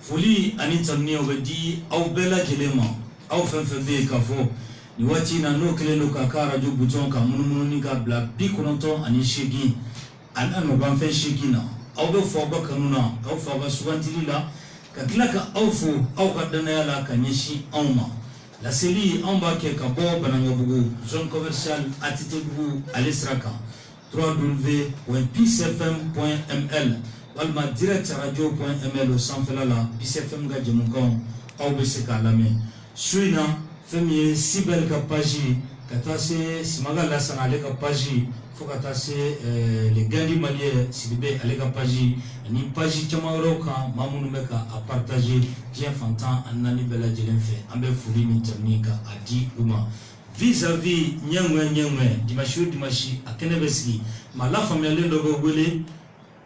foli ani tanni o di aw bela jelema aw fenfebe kafo ni wati na no kele no kakara jo buton ka munumunu ni ka bla bi kononto ani shegi an an ban fe shegi na aw be fo ba kanuna aw fo ba subantili la ka klaka aw fo aw ka dana yala ka nyeshi awma la série en bas ke ka bo banangabugu zone commerciale atitebugu alisraka www.pcfm.ml walma direct radio.ml au sanfela la pcfm ga jemukan aw be se ka lame suina femi sibel ka page katase simaga la sana le ka page fo katase les gandi maliens sibe ale ka page ni page chamaro ka mamunu meka a partager bien fantan anani bela jelenfe ambe fuli ni ternika adi uma vis-à-vis nyangwe dimashi akene besi mala famille le dogo wele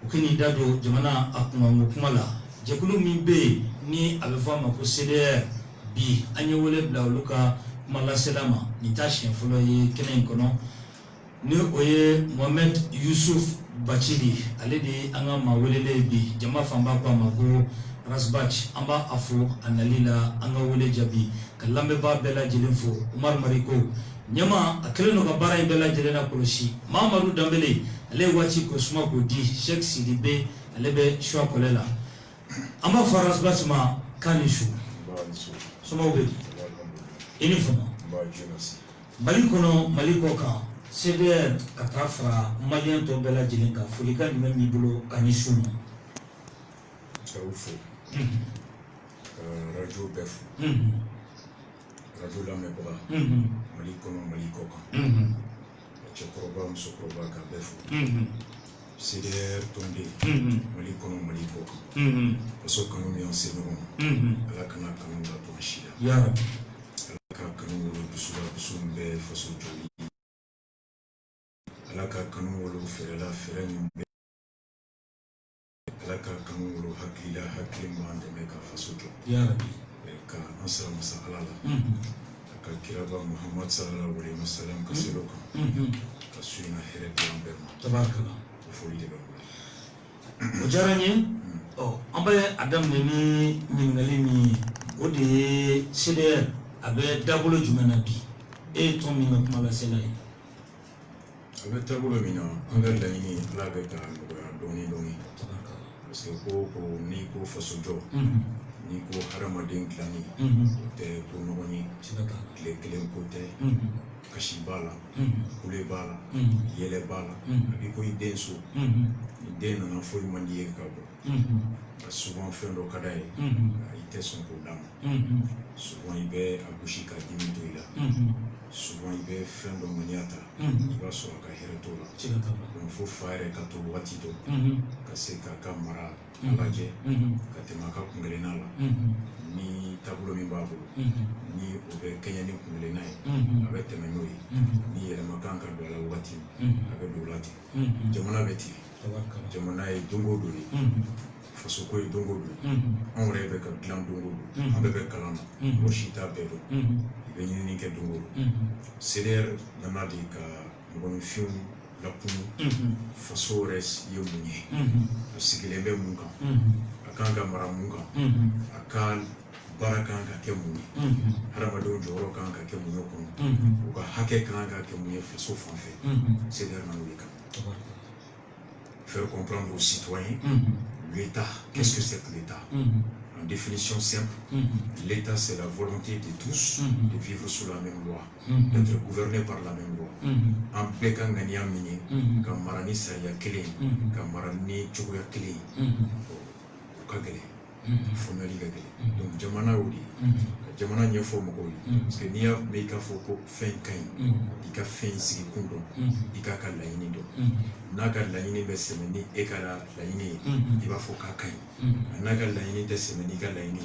ukini dado jamana akuma mukumala jekulu mimbe ni abefama ko CDR bi anyewele bla luka mala selama ni tashi folo ye kenen kono ni oye Mohamed Yusuf Bachili alede anga mawelele bi jama famba kwa mago rasbach amba afo analila anga wele jabi kalambe ba bela jelenfo Umar Mariko nyama akeleno ka bara bela jelena koloshi Mamadou Dambele ale wati ko suma ko di Sheikh Sidibe alebe shwa kolela amba farasbach ma kanishu suma obe uniform maliko ka CDR katafra malien to bela jelenka fulika ni memi bulo kanishu radio bef radio la mebra maliko ka chokroba musokroba ka bef CDR tonde maliko ka so kanu mi enseignant ala kana kanu la to shida ya rabbi ala ka kanu lo busumbe faso joli ala ka kanu lo ferela ferani laka kanuro hakila mande meka fasujo ya rabbi ka nasra masalala ka kiraba Muhammad sallallahu alaihi wasallam ka siloka ka suina here amberma tabarakallah foli de ojaranye ambaye adam ni ngali ni odi CDR abe dabulo jumana bi e ton mi no mala selay abe dabulo mi no anga dani la be ka doni parce que ko ni ko fasojo ni ko haramadin klani te ko nogoni kle ko te kashibala kule bala yele bala abi ko idenso idena na fo mandi e kabo souvent fait le kadai ite son problème souvent il be abushi ka dimito ila souvent il be fin de maniata il va so ka hereto la donc faut faire ka to watito ka se ka kamara alaje ka temaka kungelena la ni tabulo mi babo ni obe kenya ni kungelena abe temenoi ni ele makanga do la wati abe do lati jamana beti jamana e dongo do faso ko e dongo do on rêve ka glan dongo do abe be kalama o shita bebo be ni ke dongo do CDR namadi ka ngoni film la punu faso res yemunye sigile be munga akanga mara munga akan barakanga ke munye harabado joro kanga ke munye ko ko hake kanga ke munye faso fanfe CDR namadi ka faire comprendre aux citoyens l'État. Qu'est-ce que c'est que l'État? En définition simple, l'État c'est la volonté de tous de vivre sous la même loi, d'être gouverné par la même loi. En Békan Ganyamini, Kamarani Saya Kele, Kamarani Chogoya Kele, Kagele, Fonali Gagele. Donc Jamana Odi, Jamana Nyafo Mogoli, parce que Nia Meka Foko Fen Kain, Ika Fen Sikundo, Ika Kalainido. Naga laini be semeni ekara laini iba foka kai naga laini de semeni ga laini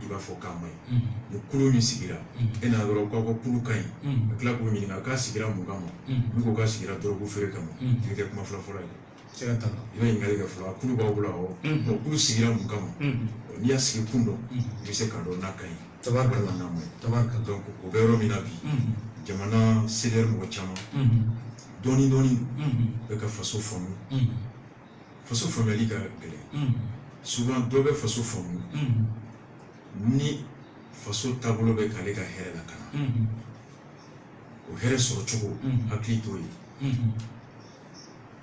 iba foka mai ni kulu ni sigira ena doro ko kulu kai kla ko mi nga ka sigira mugamo ko ka sigira doro ko fere kamo ike kuma fla fla sega tanga iba ngali ga fla kulu ba bula o kulu sigira mugamo ni asigi kundo bi se ka do nakai tabaraka donc ko bero mi nabi jamana CDR mo chama doni be ka faso famu ali ka gele souvent dɔ bɛ faso faamu ni faso taabolo bɛ k'ale ka hɛrɛ lakana o hɛrɛ sɔrɔ cogo hakili t'o ye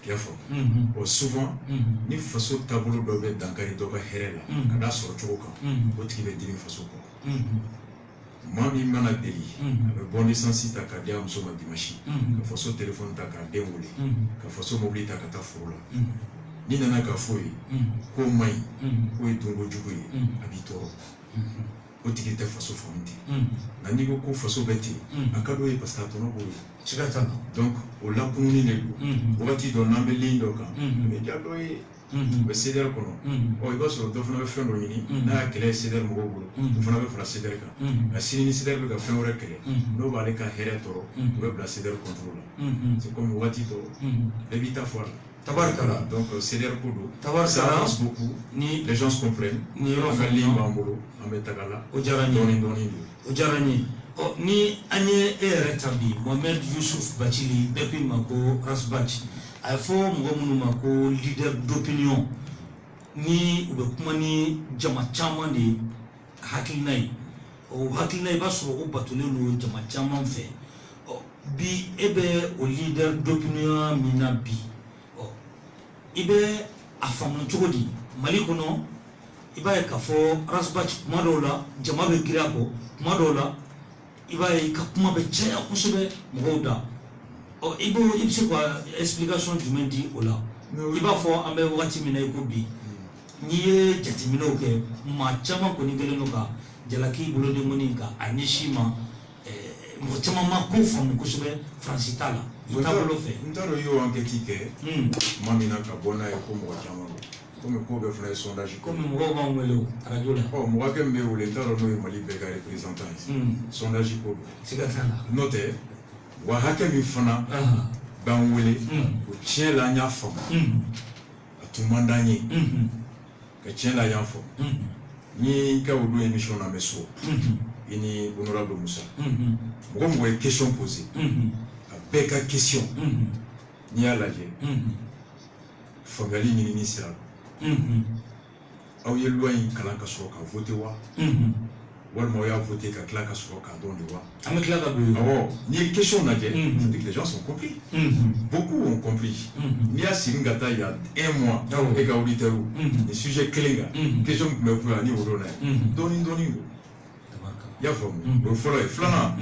i y'a faamu o souvent ni faso taabolo dɔ bɛ dankari dɔ ka hɛrɛ la ka d'a sɔrɔ cogo kan o tigi bɛ dimi faso kɔ maa min mana deli a bɛ bɔ lisansi ta k'a di a muso ma dimanche ka faso téléphone ta k'a den wele ka faso mobili ta ka taa foro la ni nana ka fɔ ye k'o ma ɲi k'o ye donko jugu ye a b'i tɔɔrɔ o tigi tɛ faso faamu ten nka n'i ko ko faso bɛ ten a ka d'o ye parce que a tɔnɔ b'o ye donc o lakununi de don wagati dɔ n'an bɛ ligne dɔ kan a bɛ diya dɔ ye u bɛ CDR kɔnɔ i b'a sɔrɔ dɔ fana bɛ fɛn dɔ ɲini n'a y'a kɛlɛ ye CDR mɔgɔw bolo o fana bɛ fara CDR kan nka sini ni CDR bɛ ka fɛn wɛrɛ kɛlɛ n'o b'ale ka hɛrɛ tɔɔrɔ u bɛ bila CDR contrôle la c'est comme wagati dɔ bɛɛ b'i ta fɔ a la. Tabarkala. Donc CDR ko don ça avance beaucoup ni les gens comprennent ni yɔrɔ fɛ ligne b'an bolo an bɛ taga la o diyara n ye dɔɔnin dɔɔnin don o diyara n ye ni an ye e yɛrɛ ta bi Mohamed Yusuf Bacili bɛɛ k'i ma ko Rasbach a ye fɔ mɔgɔ minnu ma ko leader d'opinion ni u bɛ kuma ni jama caman de hakilina ye o hakilina i b'a sɔrɔ o batolen don jama caman fɛ bi e bɛ o leader d'opinion min na bi i bɛ a faamu cogo di Mali kɔnɔ i b'a ye k'a fɔ Rasbach kuma dɔw la jama bɛ girin a kɔ kuma dɔw la i b'a ye ka kuma bɛ caya kosɛbɛ mɔgɔw da i bɛ se ka explication jumɛn di o la i b'a fɔ an bɛ wagati min na i ko bi n'i ye jateminɛw kɛ maa caman kɔni kɛlen don ka jalaki boloden kɔni ka a ɲɛsin ma mɔgɔ caman ma ko faamu kosɛbɛ Faransi t'a la i taabolo fɛ. n t'a dɔn i y'o enquête kɛ tuma min na ka bɔ n'a ye ko mɔgɔ caman don komi ko bɛɛ fana ye sondage kɛ komi mɔgɔw b'an wele o radio la mɔgɔ min bɛ wele n t'a dɔn n'o ye Mali bɛɛ ka représentant ye sondage ko don siga t'a la n'o tɛ wa hakɛ min fana b'an wele o tiɲɛ la an y'a faamu a tun man d'an ye ka tiɲɛ la an y'a faamu n ye ka o don émission na n bɛ so i ni honorable Musa mɔgɔ mɔgɔ ye question posé a bɛɛ ka question n'i y'a lajɛ faamuyali ɲinini sira don aw ye loi in kalan ka sɔrɔ ka voter wa walima aw y'a voter ka tila ka sɔrɔ k'a dɔn de wa an bɛ tila ka don awɔ n'i ye question lajɛ c'est que les gens sont compris beaucoup ont compris n'i y'a sigi ka taa il y a 1 mois e ka auditeur ni sujet kelen kan question tun bɛ kun ni wolo n'a ye dɔɔnin dɔɔnin don i y'a faamu o fɔlɔ ye filanan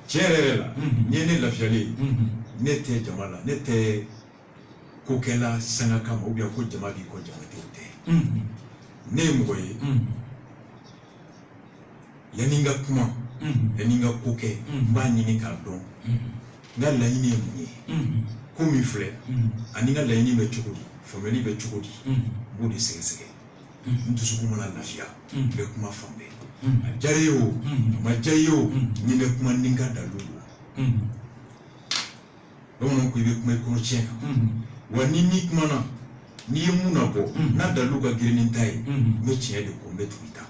tiɲɛ yɛrɛ la n'i ye ne lafiyalen ye ne tɛ jama la ne tɛ ko kɛla sanga kama ou bien ko jama b'i kɔ jama tɛ o tɛ ne ye mɔgɔ ye yanni n ka kuma yanni n ka ko kɛ n b'a ɲini k'a dɔn n ka laɲini ye mun ye ko min filɛ ani n ka laɲini bɛ cogo di faamuyali bɛ cogo di n b'o de sɛgɛsɛgɛ n dusukun mana lafiya n bɛ kuma fan bɛɛ a diyara ye o a ma diya ye o n bɛ kuma ni n ka dalu don bamananw ko i bɛ kuma i kɔnɔ tiɲɛ kan wa ni kumana n'i ye mun na bɔ n'a dalu ka girin ni ta ye n bɛ tiɲɛ de ko n bɛ tugu i ta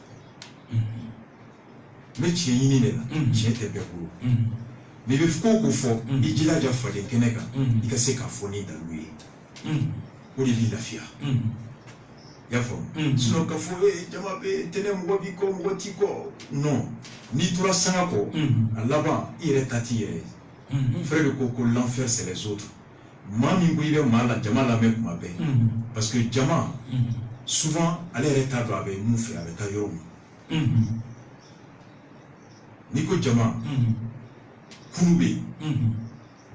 n bɛ tiɲɛ ɲini de la tiɲɛ tɛ bɛɛ bolo mais i bɛ ko o ko fɔ i jilaja faden kɛnɛ kan i ka se k'a fɔ ni dalu ye o de b'i lafiya i y'a faamu sinon ka fɔ jama bɛ tɛnɛ mɔgɔ b'i kɔ mɔgɔ t'i kɔ non n'i tora sanga kɔ a laban i yɛrɛ ta t'i yɛrɛ ye frère de ko l'enfer c'est les autres maa min ko i bɛ maa la jama lamɛn kuma bɛɛ parce que jama souvent ale yɛrɛ t'a dɔn a bɛ mun fɛ a bɛ taa yɔrɔ min n'i ko jama kuru bɛ yen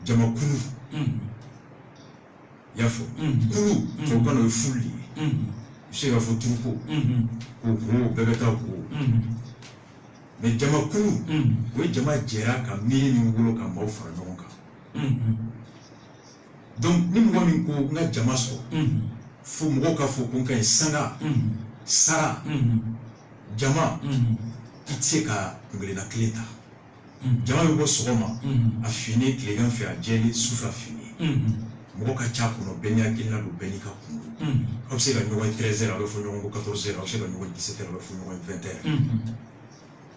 jama kuru i y'a fɔ kuru tubabukan na o ye fulu de ye i bɛ se ka fɔ turuko ko wo bɛɛ bɛ taa wo mais jama kuru o ye jama jɛra ka miiri min wolo ka maaw fara ɲɔgɔn kan donc ni mɔgɔ min ko n ka jama sɔrɔ fo mɔgɔw ka fɔ ko n ka ɲi sanga sara jama i tɛ se ka kunkelenna kelen ta jama bɛ bɔ sɔgɔma a fini tilegan fɛ a jɛlen sufɛ a fini mɔgɔ ka ca kɔnɔ bɛɛ n'i hakilina don bɛɛ n'i ka kun don aw bɛ se ka ɲɔgɔn ye 13h a bɛ fɔ ɲɔgɔn ko 14h aw bɛ se ka ɲɔgɔn ye 17h a bɛ fɔ ɲɔgɔn ye 20h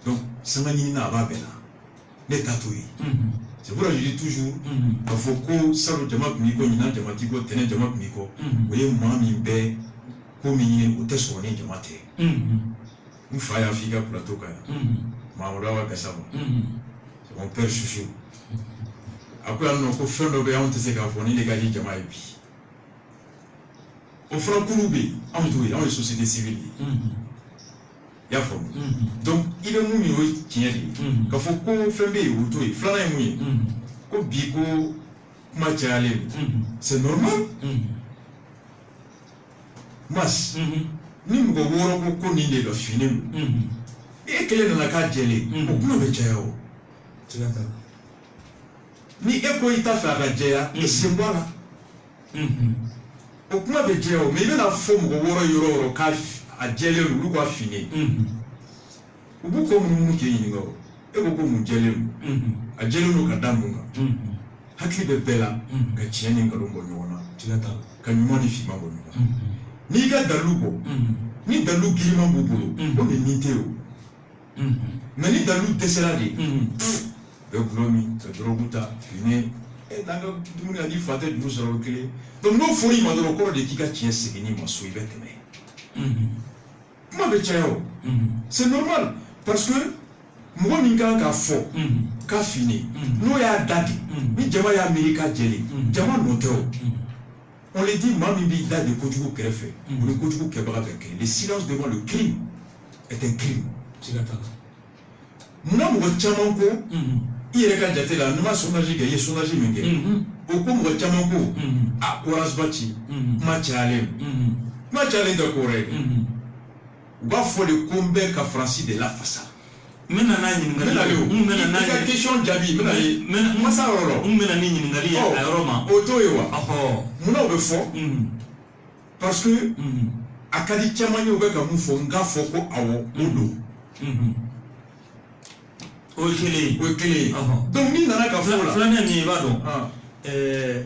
donc sanga ɲinina a b'a bɛɛ la ne ta t'o ye c'est pour ça que je dis toujours k'a fɔ ko salon jama tun b'i kɔ ɲinan jama t'i kɔ tɛnɛ jama tun b'i kɔ o ye maa min bɛ ko min ɲini o tɛ sɔrɔ ni jama tɛ n fa y'a fɔ i ka plateau kan yan Mamadou Awa Gassama c'est mon père chouchou a ko yan nɔ ko fɛn dɔ bɛ anw tɛ se k'a fɔ ni de ka di jama ye bi o furakuru bɛ yen anw t'o ye anw ye société civile ye i y'a faamu donc i bɛ mun min o ye tiɲɛ de ye k'a fɔ ko fɛn bɛ yen o t'o ye filanan ye mun ye ko bi ko kuma cayalen c'est normal mas ni mɔgɔ wɔɔrɔ ko nin de ka fini don e kelen nana k'a jɛlen o kuma bɛ caya o ni e ko i t'a fɛ a ka jɛya i sen bɔ a la o kuma bɛ jɛya o mais i bɛna fɔ mɔgɔ wɔɔrɔ yɔrɔ o yɔrɔ k'a a jɛlen don olu ka fini u b'u ko munumunu k'e ɲininka o e ko mun jɛlen don a jɛlen don ka da mun kan hakili bɛ bɛɛ la ka tiɲɛ ni nkalon bɔ ɲɔgɔn na ka ɲuman ni finman bɔ ɲɔgɔn na n'i ka dalilu bɔ ni dalilu giriman b'u bolo o de nin tɛ o mais ni dalilu dɛsɛra de bɛ gulɔ min ka dɔrɔgu ta fini n'an ka dumuni na ni fa tɛ juru sɔrɔ o kelen donc n'o fɔra i ma dɔrɔn o kɔrɔ de k'i ka tiɲɛ segin n'i ma so i bɛ tɛmɛ kuma bɛ caya o c'est normal parce que mɔgɔ min kan k'a fɔ k'a fini n'o y'a da de ni jama y'a miiri k'a jɛlen jama nɔ tɛ o on le dit maa min b'i da de kojugu kɛrɛfɛ o ni kojugu kɛbaga bɛ kɛ le silence devant le crime est un crime munna mɔgɔ caman ko i yɛrɛ ka jate la n'i ma sondage kɛ i ye sondage min kɛ o ko mɔgɔ caman ko a ko Rasbati kuma cayalen kuma cayalen tɛ ko wɛrɛ ye u b'a fɔ de ko n bɛ ka Faransi de lafasa n bɛna n'a ɲininkali ye i ka question jaabi n bɛna ye n ma s'a yɔrɔ la n bɛna ni ɲininkali ye a yɔrɔ ma o t'o ye wa munna o bɛ fɔ parce que a ka di caman ye u bɛ ka mun fɔ n k'a fɔ ko awɔ o don o ye kelen ye o ye kelen ye donc n'i nana ka fɔ o la filanan min ye i b'a dɔn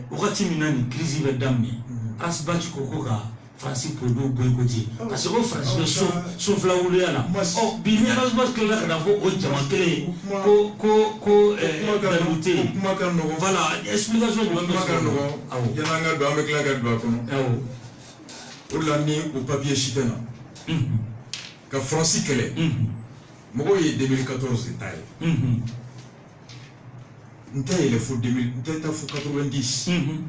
wagati min na nin crise bɛ daminɛ Rasbati ko ka Faransi produit boycotté parce que ko Faransi bɛ so fila wuluya la bi ni Rasbati tilala ka na fɔ o jama kelen ko dalilu tɛ yen kuma ka nɔgɔn voilà explication jumɛn bɛ sɔrɔ yanni an ka don an bɛ tila ka don a kɔnɔ o de la ni o papier si tɛ na ka Faransi kɛlɛ mɔgɔw ye 2014 de ta ye n tɛ yɛlɛ fo 2000 n tɛ taa fo 90 n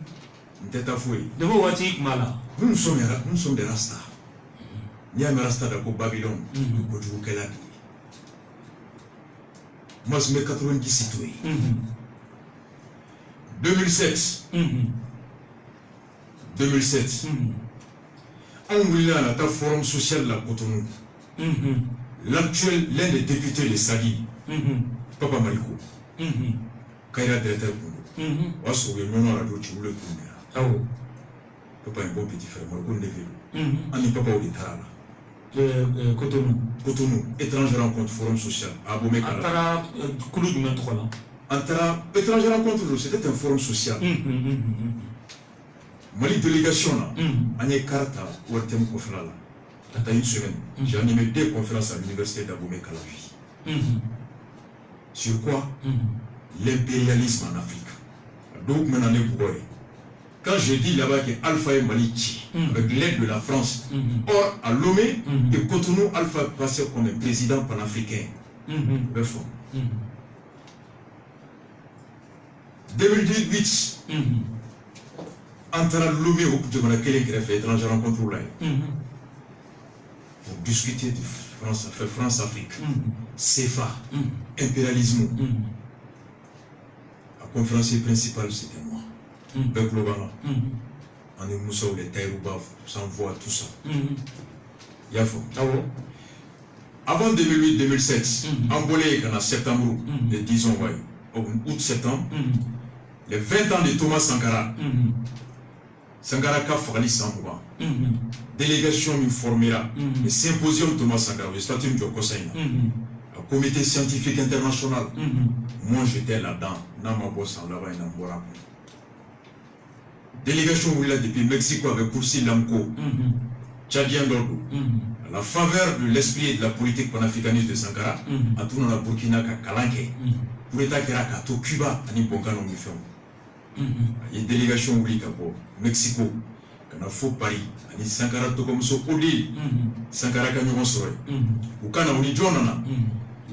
tɛ taa foyi depuis waati kuma la nous sommes des Rasta n'i y'a mɛn Rasta da ko Babylone kojugukɛla de ye moi je mets 90 to ye 2007 anw wulila ka taa forum social la Cotonou l'actuel, l'un des députés de Sali, Papa Mariko, Kaira directeur Koundou, Wasso, il y a un radio qui voulait Koundou. Papa est un bon petit frère, Mariko Ndevelo. Ani Papa Olitara. Cotonou, étranger rencontre, forum social, à Bomekala. Antara, Koulou du Mentola. Antara, étranger rencontre, c'était un forum social. Mali délégation là, Agne Karta, Ouartem Kofrala. Dans une semaine, j'ai animé 2 conférences à l'université d'Abomey Calavi. Sur quoi? L'impérialisme en Afrique. Donc maintenant, quand je dis là-bas que Alpha et Malichi, avec l'aide de la France, or à Lomé et Cotonou, Alpha passait comme un président panafricain. 2018, entre Lomé au Cotonou, quel fait étranger rencontre là. Pour discuter de France-Afrique, CFA, impérialisme. La conférence principale, c'était moi. Peuple Obama. On est Moussa ou les Taïrouba, sans voix, tout ça. Yafo. Avant 2008-2007, Ambolé, en septembre, le 10 ans, août-septembre, les 20 ans de Thomas Sankara. Sankara ka fagali Sambouba. Délégation me formera le symposium Thomas Sankara, le statut de Kosaïna, le comité scientifique international. Moi j'étais là-dedans, dans ma bosse là-bas et dans Bora. Délégation là depuis Mexico avec Koursi Lamko, Tchadien Dordo. À la faveur de l'esprit et de la politique panafricaniste de Sankara, à tout dans la Burkina Kalanke, pour l'État Keraka, tout Cuba, à Niponka non il y a une délégation au Mexico. kana fo Paris ani Sankara to comme so odi Sankara ka ñogon soroy u kana oni jonana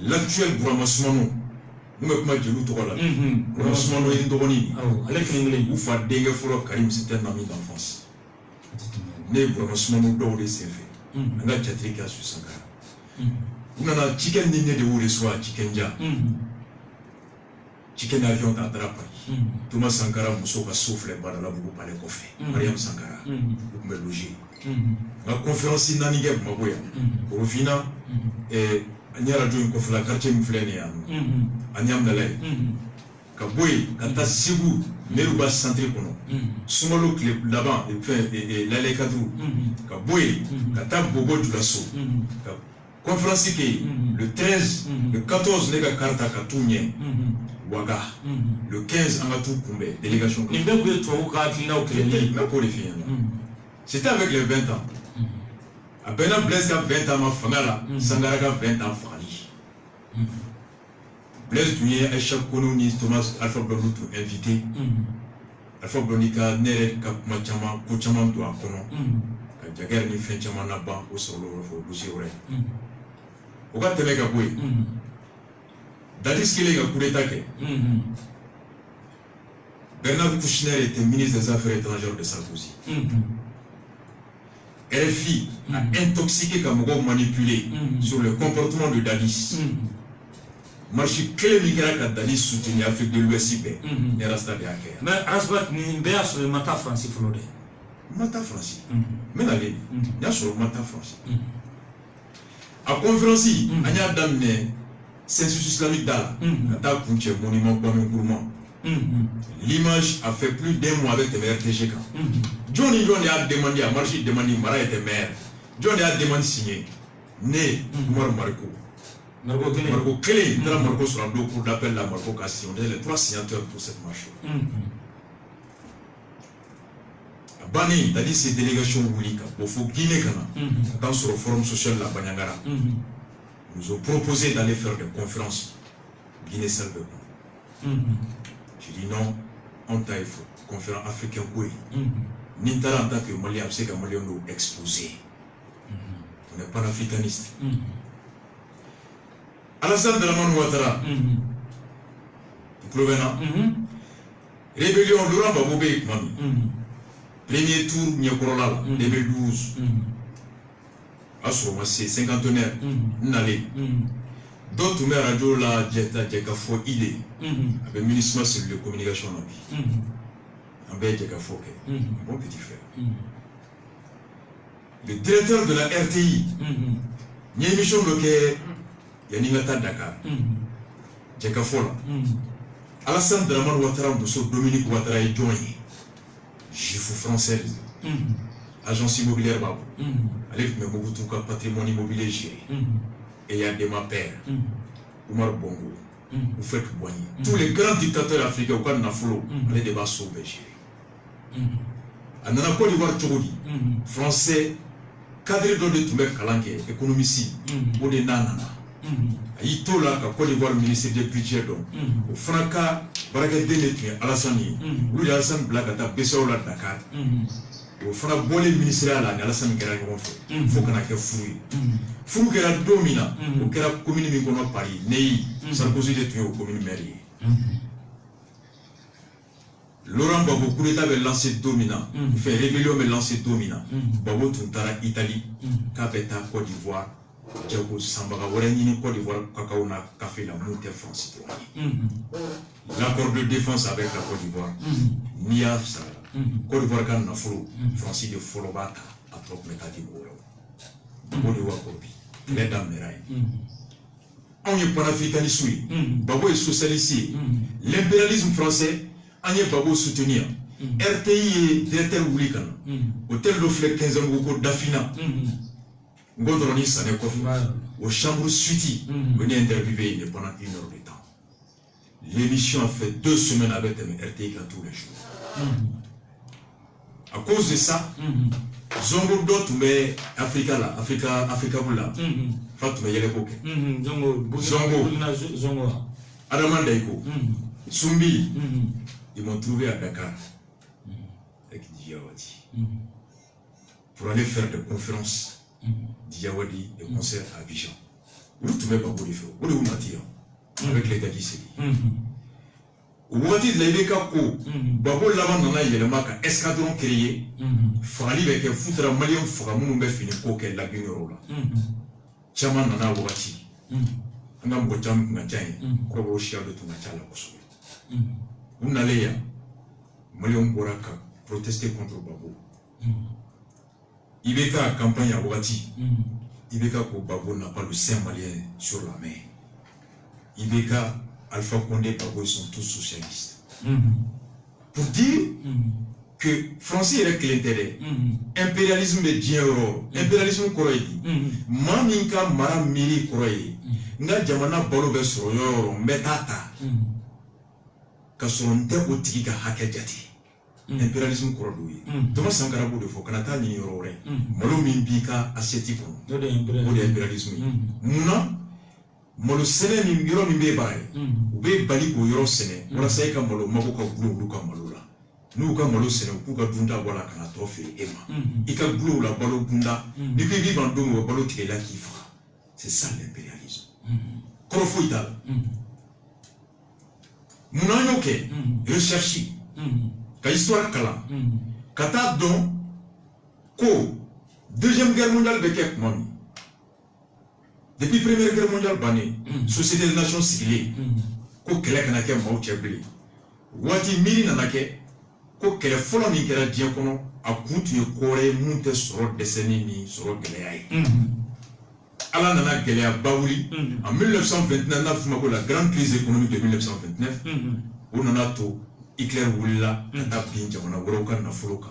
l'actuel Bourama Soumano mu kuma jelu to la Bourama Soumano en dogoni avec l'anglais u fa denge folo Karim c'était un ami d'enfance ne Bourama Soumano do de sefe nga chatri ka su Sankara unana chicken ni ne de wure soa chicken ja chicken avion ta drapa Thomas Sankara muso ka souffle badala bugu pale kofe Mariam Sankara u me loger la conférence nani ge maboya o fina anya radio ko fla quartier mflene ya anyam dalay ka boy kanta sigu meru ba centre kono sumalo club là-bas et l'allée kadou ka boy kata bobo du lasso ka conférence qui le 13 le 14 nega karta ka tunye Ouaga le 15 Amatou Koumbe délégation c'était avec les 20 ans à Bena Blaise a 20 ans ma famara Sangara a 20 ans Fali Blaise Touye Aïcha Kononi Thomas Alpha Blondou invité Alpha Blondika Nere Kapma Chama Kochama to Akono Jaguar ni Fenchama Naba au solo au Boussiore Oka Temeka Boy Dadis qu'il est à coup d'état. Bernard Kouchner était ministre des Affaires étrangères de Sarkozy. RFI a intoxiqué Kamogo manipulé sur le comportement de Dadis. Marchi clé migra ka Dadis soutenu l'Afrique de l'Ouest et rasta de Aker. Mais Asbat ni béa sur le Mata Francis Floré. Mata Francis. Mais allez, il y a sur le Mata Francis. À conférence, il y a d'amener census islamique d'Ala, monument gourmand. L'image a fait plus d'un mois avec les RTGK. Johnny a demandé à Marchi, demandé Mara était maire. Johnny a demandé signé. Né, Marco. Marco Clé, Marco sur un dos pour l'appel la Marco Cassi. On est les 3 signateurs pour cette marche. Bani, t'as dit ces délégations Woulika, pour faut Guinée dans sur le forum social la Banyangara. Nous ont proposé d'aller faire des conférences Guinée-Salve. J'ai dit non, on t'a fait conférence africaine. Nintara en tant que Malien, c'est que Malien nous exposé. On n'est pas africaniste. Alassane Dramane Ouattara, Provena, rébellion Laurent Babobé, premier tour Nyakorola, 2012. Assurement c'est cinquantenaire n'allez d'autres mais radio la jeta jeka fo idée avec ministre sur de communication en bé jeka fo que bon petit frère le directeur de la RTI ni émission bloquée yaningata Dakar jeka fo là Alassane Dramane Ouattara Mousso Dominique Ouattara et Joigny Gifou française agence immobilière Babou. Allez, mais Mobutu ka patrimoine immobilier géré. Et il y a des ma père, Oumar Bongo, vous faites Boigny. Tous les grands dictateurs africains au cas de Nafolo, allez débat sauver géré. En Côte d'Ivoire, Tchogodi, français, cadre de tout le Kalanké, économiste, ou de Nanana. Aïto là, Côte d'Ivoire, ministre du budget, au Franca, Baragade Netue, Alassani, ou Alassane Blagata, Bessaola Dakar. Au fana bolé ministériel là Alassane Guerra ñoo fait faut que na ke furu furu kera domina o kera commune mi kono Paris nei Sarkozy de tuyo commune mairie Laurent Gbagbo coup d'état avait lancé domina fait rébellion mais lancé domina Gbagbo tuntara Italie Capeta Côte d'Ivoire Djago Sambaga Warani Côte d'Ivoire Kakao na café la montée France l'accord de défense avec la Côte d'Ivoire Nia Sala Côte d'Ivoire kan na folo Francis de Folobata a trop metadi boro Côte d'Ivoire kopi les dames meray on est panafricaniste Gbagbo est socialiste l'impérialisme français on est Gbagbo soutenir RTI est directeur Woulikan hôtel de Flec 15 ans au Dafina Gondroni Sané Kofi au chambre suite on est interviewé pendant 1 heure de temps. L'émission a fait 2 semaines avec RTI tous les jours. À cause de ça, Zongo d'autres mais Africa là, Africa Boula, Fatou mais Yeleko. Zongo, Adaman Daiko, Sumbi, ils m'ont trouvé à Dakar avec Diawati. pour aller faire des conférences d'Yawadi, des concerts à Abidjan. Où tu mets pas beaucoup de feux, où on attire avec les gars d'ici. Où on dit les gars ko, babo lama nana yelema ka escadron créé, fali avec un foutre malien framou mbe fini ko ke la guinoro là. Chama nana wati. Ngam go cham ngajai, ko bo shia de tuna chala koso. Unaleya malien boraka protester contre babo. Ibeka campagne à Wati. Ibeka ko Babo n'a pas le sein malien sur la main. Ibeka, Alpha Condé, Babo, ils sont tous socialistes. Pour dire que Français est l'intérêt, impérialisme de Dieu, impérialisme Koroïdi, Maminka Mara Miri Koroïdi, Nga Jamana Balo Besroyo, Metata, Kasonte Otika Hakejati. Impérialisme Korodoui. Thomas Sankarabou de Fokanata ni Yorore. Molo Mimbika Assetiko. Ou de impérialisme. Mouna, Molo Sene Mimbiro Mimbe Baye. Oube Baliko Yoro Sene. Mola Saika Molo Maboka Blou Luka Malola. Nuka Molo Sene, Kuka Dunda Wala Kanatofe Emma. Ika Blou la Balo Dunda. Nipi Vivandum ou Balo Tikela Kifra. C'est ça l'impérialisme. Korofo Ital. Mouna Yoke. Recherchi. Ka histoire kala kata don ko deuxième guerre mondiale beke mami depuis première guerre mondiale bané société des nations sigilé ko kele kana ke maw chebli wati miri nanake ko kele folo ni kera dia kono a kuntu kore munte soro décennie ni soro geleay ala nana gelea bawuli en 1929 mako la grande crise économique de 1929 on en a tout Hitler wulila kata bin jamana woro kan na foloka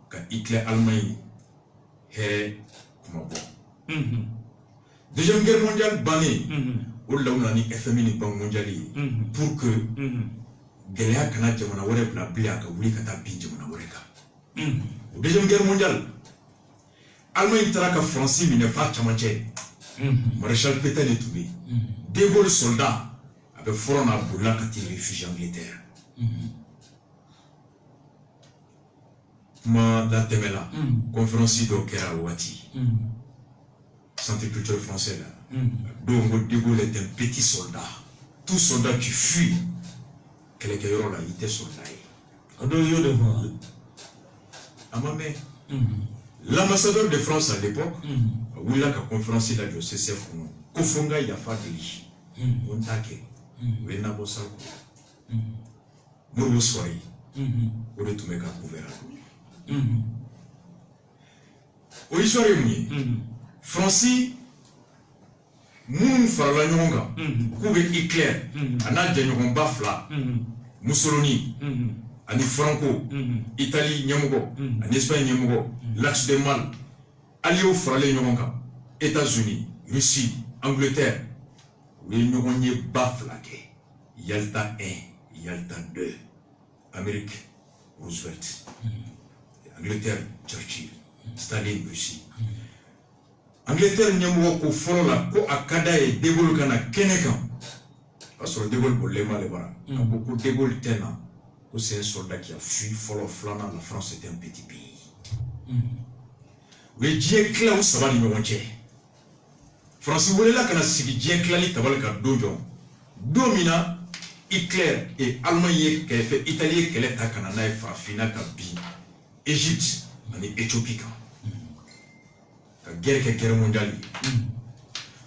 ka Hitler Allemagne he kuma bo deuxième guerre mondiale bané o lawna ni FMI ni banque mondiale pour que gelea kana jamana wore bla bla ka wuli kata bin jamana wore ka deuxième guerre mondiale Allemagne traka France mine fa chamache Maréchal Pétain est tombé De Gaulle soldat avec front à boula kati réfugié Angleterre. Ma la temela conférence de Kera Wati centre culturel français là donc De Gaulle est un petit soldat, tout soldat qui fuit quel est là il était soldat l'ambassadeur de France à l'époque où il a la conférence là de CCF Kofonga il a fait de lui on take Vena Bosako Mourou Soye, ou de tout me couvert. Au histoire Francis, Moun Farlanonga, Koube Hitler, Anna Djanouron Bafla, Mussolini, Ani Franco, Italie Nyamugo, en Espagne Nyamugo, l'Axe de Mal, Alio Frale Nyonga, États-Unis, Russie, Angleterre, oui, nous avons Baflake, Yalta 1. Yalta 2, Amérique, Roosevelt, Angleterre, Churchill, Staline, Russie. Angleterre, Nyamou, ko folo la, ko akada et De Gaulle kana kenekan. Parce que De Gaulle, pour les mal, beaucoup De Gaulle tena, que c'est un soldat qui a fui, folo flana, la France était un petit pays. Oui, Dieu clé ou ça va numéro 1. France, vous voulez là, kana sigi Dieu clé, tabal ka dojo. Domina, Hitler et Allemagne qui a fait Italie qui est à Canada et Farfina Kabi Égypte en Éthiopie la guerre mondiale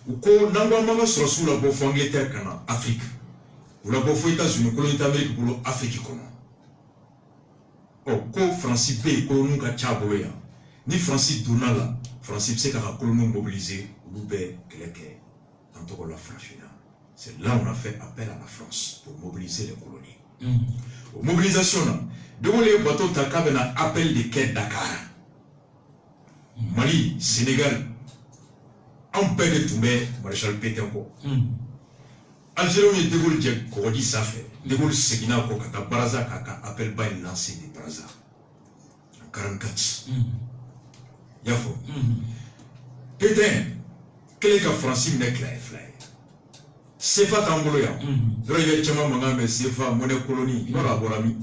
ou ko nangwa mama sous la bof Angleterre kana Afrique ou la bof États-Unis colonie d'Amérique pour l'Afrique comment oh ko Francis B ko nunga chaboya ni Francis Donala Francis c'est qu'à colonie mobilisé ou be keleke en tout cas la Farfina. C'est là où on a fait appel à la France pour mobiliser les colonies. Mobilisation, de où les bateaux Taka ben appel de quai Dakar. Mali, Sénégal, en paix de Toumé, Maréchal Pétain. Algérie, De Gaulle Djek, Korodi Safé, De Gaulle Segina, Kokata, Baraza, Kaka, appel by lancé de Baraza. En 44. Yafo. Pétain, quel est que Francis Nekla et Fly? C'est pas Tamboloya. Droit Chama Mangame, c'est pas monnaie colonie. Voilà, Bolami.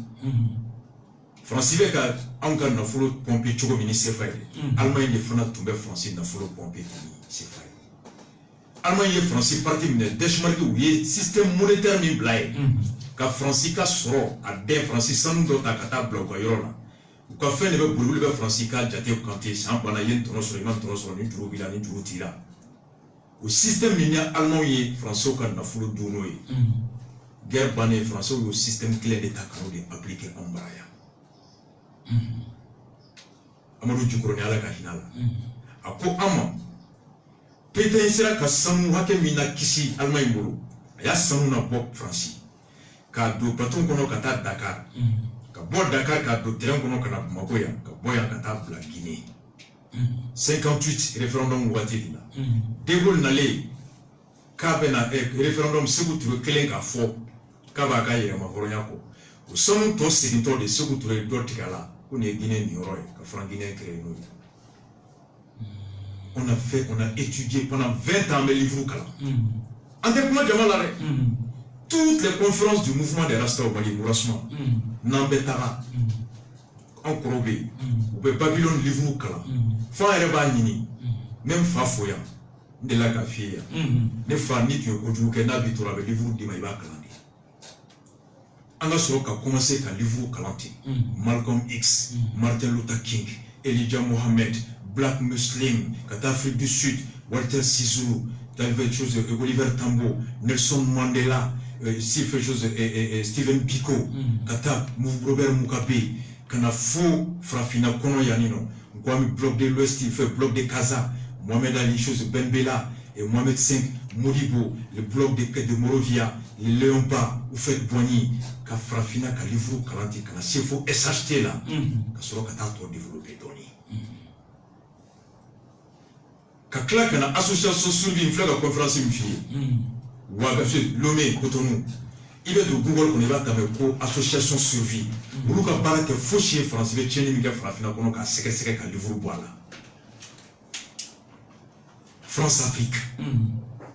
Francis Beka, an ka nafolo pompe cogo min ni CFA ye Allemagne de fana tun bɛ France nafolo pompe ni CFA ye Allemagne ye France parti minɛ Bismarck u ye système monétaire min bila ye ka France ka sɔrɔ a bɛɛ France sanu dɔ ta ka taa bila u ka yɔrɔ la u ka fɛn de bɛ boli olu bɛ France ka jate kante san bana ye tɔnɔ sɔrɔ i ma tɔnɔ sɔrɔ ni juru b'i la ni juru t'i la o système min ni Allemagne ye Français ka nafolo dun n'o ye guerre bannen Français y'o système clé de ta ka n'o de appliquer anw bara yan Amadou Djukoro ni Ala ka hinɛ la a ko an ma Pétain sera ka sanu hakɛ min na kisi Allemagne bolo a y'a sanu na bɔ France k'a don bateau kɔnɔ ka taa Dakar ka bɔ Dakar k'a don terrain kɔnɔ ka na Bamako yan ka bɔ yan ka taa bila Guinée 58 référendum waati de la De Gaulle nalen k'a bɛna référendum Sékou Touré kelen k'a fɔ k'a b'a ka yɛrɛma hɔrɔnya kɔ o sanu tɔ segintɔ de Sékou Touré dɔ tigɛ a la ko nin ye Guinée nin yɔrɔ ye ka fara Guinée créé n'o ye on a étudié pendant 20 ans mes livres kalan en développement jamala toutes les conférences du mouvement des Rasta au Mali Mourassement n'embêtera en Korobé ou be Babylone livre kalan fa yɛrɛ b'a ɲini même fa foya de la ka fie ya ne fa ni tu ko jugu kɛ n'a bi tora be livre di ma i b'a kalan de an ka sɔrɔ ka commencer ka livre kalan ten Malcolm X Martin Luther King Elijah Mohammed Black Muslim, Afrique du Sud, Walter Sisulu, Oliver Tambo, Nelson Mandela, Stephen Biko, Robert Mugabe, Kana Fou, Frafina Kono Yanino, Kwame Bloc de l'Ouest, il fait Bloc de Kaza, Mohamed Ali, chose Ben Bella, et Mohamed V, Modibo, le Bloc de Morovia, le Léonpa, ou fait Boigny, Ka Frafina, Ka Livro, Kalanti, Kana Sefo, SHT là, Ka Soro Kata to développer Doni. Ka kila kana association survie une la conférence une fille waga fait Lomé Cotonou il est de Google qu'on va taper ko association survie olu ka baara kɛ fosi ye France bɛ tiɲɛni min kɛ farafina kɔnɔ ka sɛgɛsɛgɛ ka livre bɔ a la France Afrique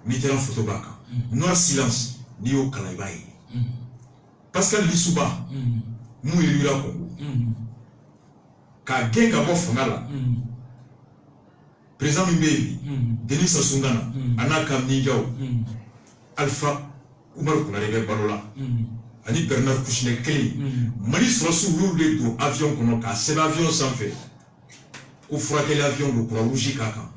Mitterrand photo b'a kan Noir Silence n'i y'o kalan i b'a ye Pascal Lissouba mun ye Lura Congo k'a gɛn ka bɔ fanga la Président Mbébi, Denis Sassou Nguesso, Anna Kamnijao, Alpha Oumar Kounaré Barola, Ani Bernard Kouchner Kelly, Mali Srassou roule do avion kono ka seba avion sans fait. Ko fraquer l'avion do Croix-Rouge kaka.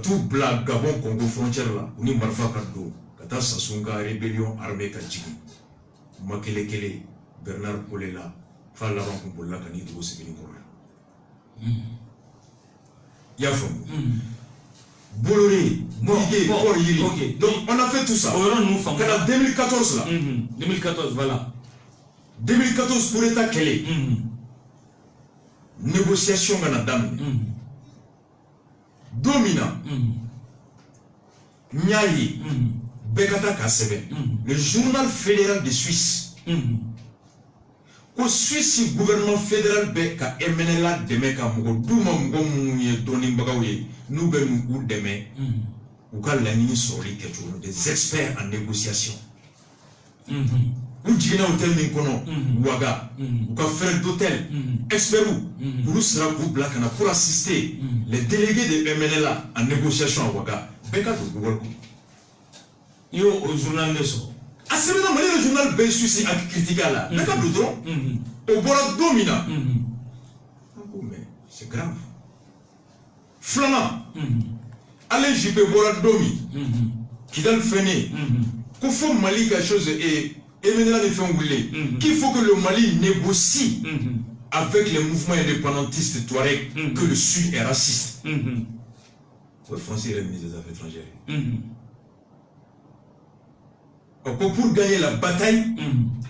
Tout bla Gabon Congo frontière là, ni Marfa Kado, kata Sassou Nguesso rébellion armée ka jigi. Makele Kele, Bernard Kolela, fa la rencontre la kani do sebini ko. Yafon. Bolloré, Bourguet, Port-Yiri. Donc on a fait tout ça. En 2014 là. 2014, voilà. 2014 pour l'État quel est négociation à la dame. Domina. Niayi. Bekata Kasebe. Le journal fédéral de Suisse. Ko Suisse gouvernement fédéral be ka MNLA deme ka mugo duma mugo munye doni mbagawe nous be nous deme ou ka lanini sori ke des experts en négociation ou jigena hôtel min kono waga ou ka frère d'hôtel expert ou sera groupe là kana pour assister les délégués de MNLA en négociation à waga be ka do gol ko yo au journal de so à ce moment le journal B suicide a critiqué là mais comme le don au bord domina mais c'est grave flamand allez j'y peux boire domi qui dans le fené qu'il faut Mali quelque chose et maintenant les fait rouler qu'il faut que le Mali négocie avec les mouvements indépendantistes Touareg que le Sud est raciste le français est le ministre des Affaires étrangères. Pour gagner la bataille,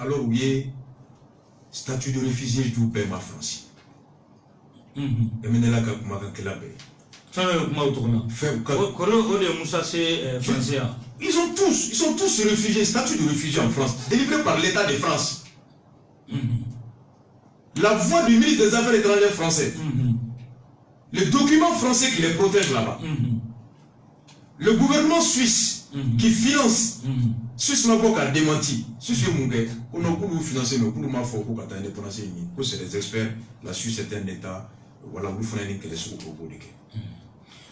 alors oui, statut de réfugié du pays ma France. Et maintenant là, comment que la paix. Ils sont tous réfugiés, statut de réfugié en France, délivré par l'État de France. La voix du ministre des Affaires étrangères français. Les documents français qui les protègent là-bas. Le gouvernement suisse qui finance Suisse n'a pas démenti. Suisse mon gars, on a beaucoup financé, mais pour ma foi, pour qu'à l'indépendance, c'est des experts. La Suisse est un État. Voilà, vous faites un qu'elle est sur le propos de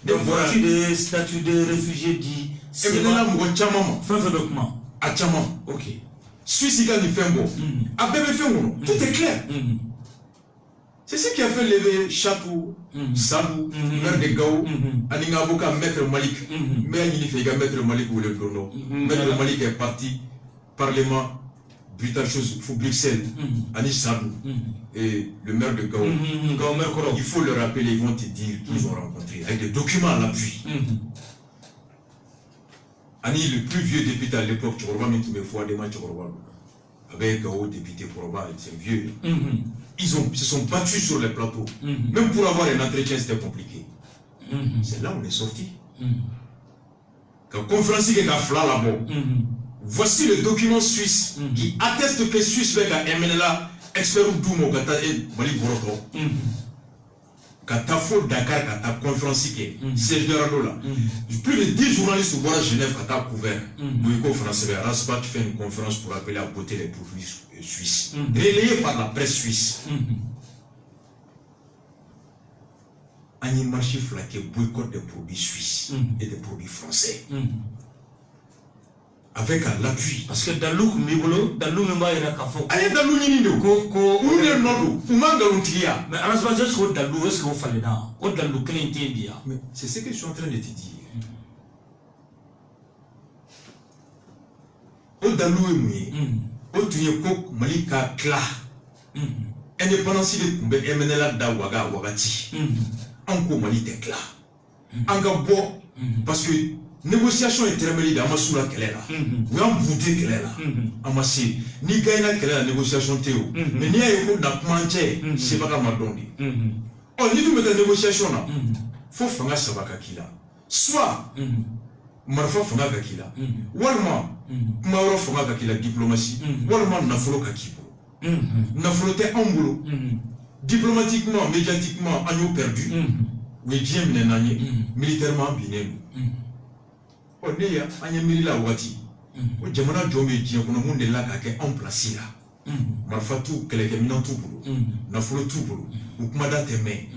donc voilà des statuts de réfugiés dit. Et maintenant, moi, tchamama. Fin de document. À tchamama. Ok. Suisse, il a du fin beau. À bébé fait mon. Tout est clair. C'est ce qui a fait lever Chakou, Sabou, maire de Gao, un avocat maître Malik. Mais il fait maître Malik ou le Blono. Maître Malik est parti, Parlement, brutal chose, il faut Bruxelles, Anis Sabou et le maire de Gao. Il faut le rappeler, ils vont te dire qu'ils ont rencontré avec des documents à l'appui. Ani, le plus vieux député à l'époque, tu revois même tous mes fois des matchs, avec Gao, député Koroba, c'est vieux. Ils se sont battus sur les plateaux. Même pour avoir un entretien, c'était compliqué. C'est là où on est sorti. Quand conférence est là-bas, voici le document suisse qui atteste que Suisse avec un MNLA, expert ou Doumo, Mali Boroko. Quand tu as fait Dakar, quand tu as conférence, c'est là. Plus de 10 journalistes au à Genève quand tu as couvert. Moïko français, Raspat fait une conférence pour appeler à voter les produits suisses. Relayé par la presse suisse. Un marché flaqué boycott des produits suisses et des produits français. Avec l'appui. Parce que dans l'eau, il y a un café. Allez, dans l'eau, il y a un mais à la base, est-ce que dans l'eau, est-ce qu'il fallait là? Mais c'est ce que je suis en train de te dire. Dans l'eau, tu es Malika Kla. Indépendance de MNLA da Waga Wagati. Encore Mali est Kla. Encore parce que négociation intermédiaire dans ma soula qu'elle est là. Ou en bouté qu'elle est là. En massé. Ni gagne qu'elle est la négociation théo. Mais ni à école n'a pas manché. C'est pas comme Madondi. Oh, ni tout met la négociation là. Faut faire ça bakakila. Soit Marfa fanga kakila. Walma. Mauro fanga kakila diplomatie. Walma nafolo kakibo. Nafolo te ambulo. Diplomatiquement, médiatiquement, on a perdu. Oui, bien militairement bien. On est à Yamila Wati. Au Jamana Jombe, on a monde là qui est en place là. Marfatou, qu'elle est éminent tout boulot. Nafolo tout boulot. Ou Kumada Teme.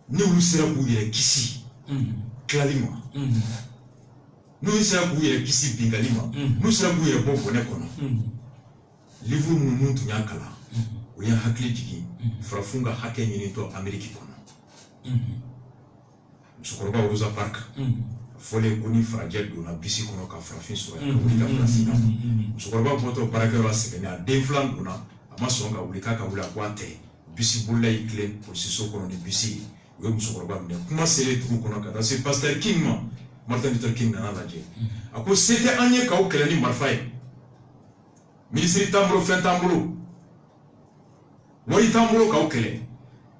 Nous serons bouillés Kissi. Klalima. Nous serons bouillés Kissi Bingalima. Nous serons bouillés Bon Bonekono. Livre nous tout Yankala. Ou Yan Hakli Digi. Frafunga Hake Ninito Amérique. Sokoroba Rosa Park. Fole koni fragile dona bisi kono ka frafin so ya wuli ka place na sokoroba boto baraka ra se na deflan dona ama songa wuli ka wuli kwa te bisi bulla ikle pour si sokoro ni bisi we musokoroba ne kuma sele tu kono ka c'est pasteur King Martin Luther King na laje ako c'était anye ka o kele ni marfai ministre tambro fin tambro wori tambro ka o kele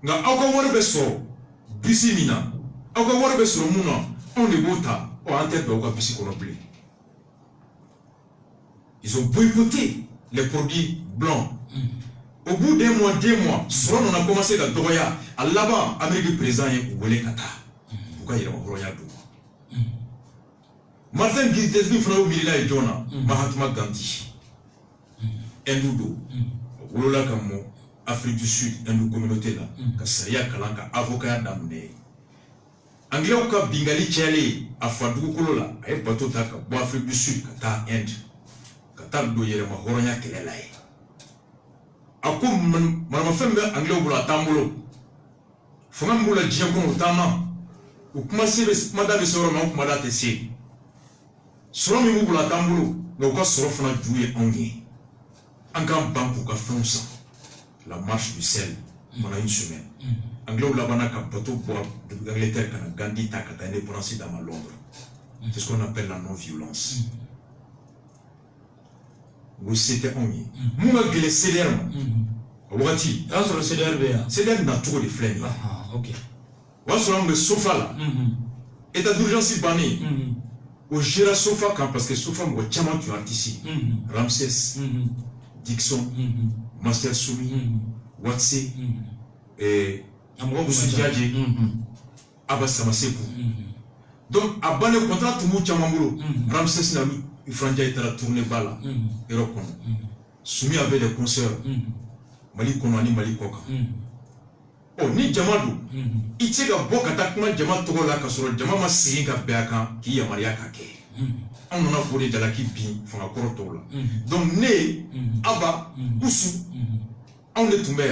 nga ako wori be so bisi mina ako wori be so muna on est beau ta, on a en tête de ils ont boycotté les produits blancs. Au bout d'un mois, 2 mois, on a commencé à Doya. À là-bas, Amérique présent est où les Kata. Pourquoi il est en Royal Martin Guizesbi Frao Mila et Jonah, Mahatma Gandhi, Ndoudo, Wolola Kamo, Afrique du Sud, une communauté là, Kassaya Kalanka, avocat d'amener. Anglais au cas Bingali Tchali, à Fadou Kolola, à Bateau Taka, Afrique du Sud, Kata Inde, Kata Doyerema, Horonia Kelelaï. A comme ma femme anglais au boula tambolo, Fongamboula Djiakon au Tama, ou Kumasi, Madame Soroma, ou Kumada Tessi. Soromi Moula Tambolo, le cas Sorofana Doué Angé. En grand banque ou Kafronsa, la marche du sel, pendant une semaine. Anglo Labana Kapato pour l'Angleterre quand Gandhi Takata indépendance dans Londres. C'est ce qu'on appelle la non-violence. Vous c'était on y. Moi que les CDR. Wati. Ah sur le CDR bien. CDR n'a trop de flemme. Ah ok. Wa sur le sofa là. État d'urgence banni. Au Gérard sofa quand parce que sofa moi tellement tu artiste. Ramsès. Dixon. Master Soumi. Watsi. Et Moussiadji, Abbas Samasekou. Donc, à ban le contrat, tout le monde Ramsès n'a Ifranja était la tournée bala. Soumi avait des concerts. Mali Konani, Mali Koka. Oh, ni Jamadou. Il tient à boire attaquement Jamad Togola Kasoro, Jamama Singa Beaka, qui est Maria Kake. On en a volé de la Kipi, Fanga Korotola. Donc, né, Abba, Oussou, on est tombé.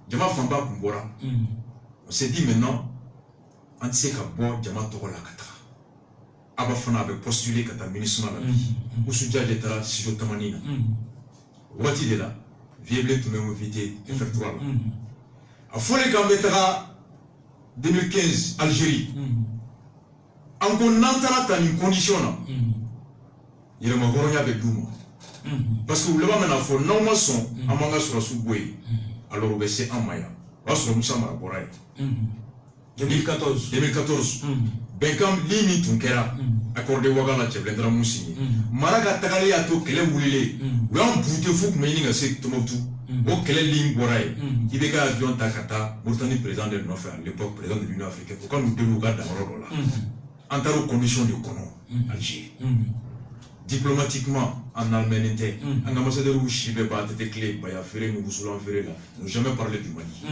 Jama Famba Kumbora. On s'est dit maintenant, on sait qu'à boire Jamad Togola Kata. Abba Fana avait postulé Kata ministre de la vie. Oussou Djadjetara, Sijo Tamanina. Wati de là, Vieble tout même invité, effectuel. A Folé Kambetara 2015, Algérie. Encore n'entend pas une condition là. Il y a un gros avec Douma. Parce que vous l'avez maintenant fait non maçon, à manga sur la sous-bouée. Alors vous baissez en Maya. Parce que nous sommes à Boraï. 2014. Benkam limi tunkera. Accordé Wagala Tcheblendra Moussini. Maraga Tagali a tout qu'elle voulait. Ou un bout de fou que Méning a fait Tomotu. Au qu'elle ligne Boraï. Il y a un avion Takata, Mourtani président de l'Union à l'époque président de l'Union africaine. Pourquoi nous devons regarder dans le rôle là? En tant que condition de Kono, Alger. Diplomatiquement, en Allemagne, un ambassadeur où Chibé était clé, Baya Ferré, nous Soulan Ferré, là, nous jamais parlé du Mali.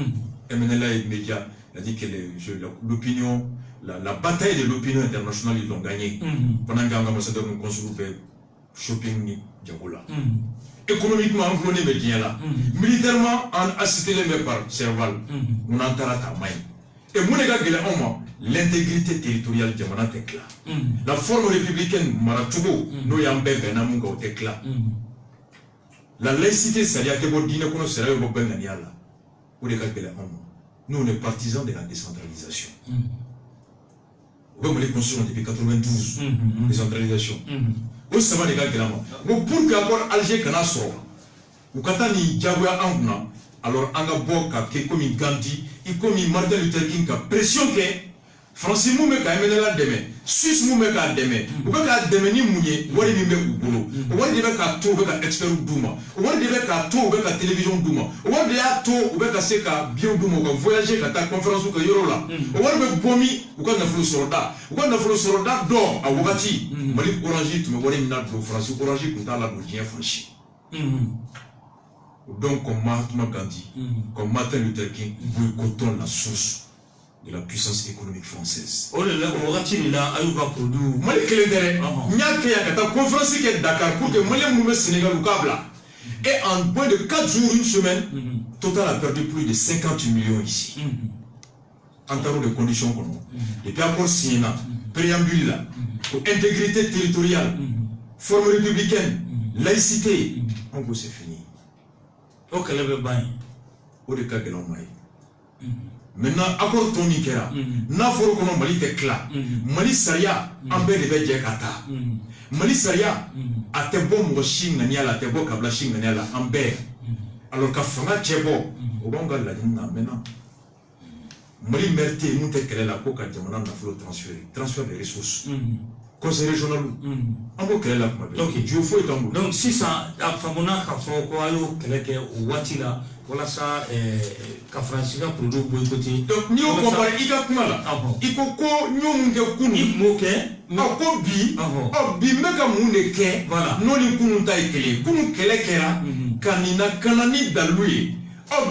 MNLA et médias, il a dit que l'opinion, la bataille de l'opinion internationale, ils l'ont gagnée. Pendant qu'un ambassadeur nous construit shopping ni Djagoula. Économiquement, on cloné médias là. Militairement, on assisté les mecs par Serval. On a entendu ta main. Et mon égard, l'intégrité territoriale de Djamana est là. La forme républicaine, Maratogo, nous y avons Benamunga est là. La laïcité, c'est à dire que vous dites que nous serons au Benganiala. Nous, on est partisans de la décentralisation. Vous voyez, les construisons depuis 92, décentralisation. Vous savez, les gars, pour que Alger kana soro, ou quand on y a un alors on a beau que comme il Gandhi, et comme il Martin Luther King, pression que Francis Moumé ka MNLA demain, Suisse Moumé ka demain, ou ka demain ni Mounié, ou les Mimé ou Bolo, ou les ka to, ou ka expert ou Douma, ou les ka to, ou ka télévision Douma, ou les to, ou ka seka bio Douma, ou voyager ka ta conférence ou ka Yorola, ou les bomi, ou ka nafolo soroda, d'or, à Wagati, Malik Orangi, tu me vois les minades de Francis Orangi, pour ta la bougie franchi. Donc, comme Mahatma Gandhi, comme Martin Luther King, boycottons la source de la puissance économique française. Oh là là, on va tirer là, Ayouba Koudou. Mali Kélédéré, Nyake Yakata, conférence qui est Dakar, pour que Mali Moumé Sénégal ou Kabla. Et en moins de 4 jours, une semaine, Total a perdu plus de 50 millions ici. En termes de conditions qu'on a. Et puis encore Siena, préambule là, intégrité territoriale, forme républicaine, laïcité, en gros c'est fini. Au Calais Bain, au de Kagelon Maï. Maintenant, accord Tony Kera, n'a fort qu'on Mali Tekla, Mali Saria, Amber de Bedjekata, Mali Saria, à Tebo Moshin Naniala, Tebo Kablashin Naniala, Amber. Alors qu'à Fanga Tchebo, au Banga la Dina, maintenant. Mali Merté, nous t'es la coca de Manan transfert des ressources. Conseil régional. On va créer la commande. Donc, Dieu faut être en bout. Donc, si ça, la famona, Kafo, Koyo, Keleke, ou Watila, voilà ça, Kafransika, pour nous boycotter. Donc, nous, on va parler, il y a Kumala. Il faut qu'on nous kunu. Il moque, bi, meka mouneke, voilà. Non, il kunu taïkele, kunu kelekera, kanina, kanani dalui.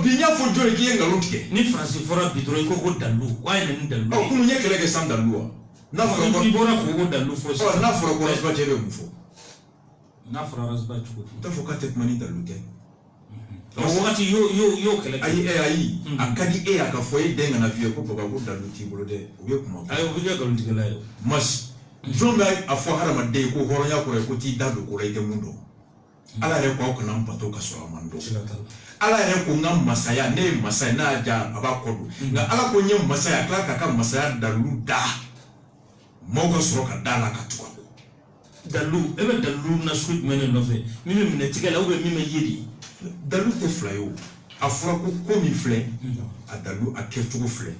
Binya faut jouer qui est galontique. Ni Francis fera bidro, il faut dalou. Ouais, il y a dalou. Oh, kunu y'a keleke sans dalou. Na fura ko dalu fo so na fura ko rasba jebe mu fo na fura rasba chuko ta fo ka tek mani dalu ke o wakati yo kele ai akadi aka fo e denga na vie ko baba ko dalu ti bolo de o be kuma ai o be galu ti kala yo mas jomba afo harama de ko horonya ko ti dadu ko rete mundo ala re ko ko nam pato ka so amando ala re ko ngam masaya ne masaya na ja abakodu nga ala ko nyem masaya kla ka masaya dalu da Moga Sroka Dala Katua. Dalou, even Dalou na sweet men of it. Mimi Netigala over Mimi Yidi. Dalou te flayo. A Frako Komi flay. A Dalou a Ketu flay.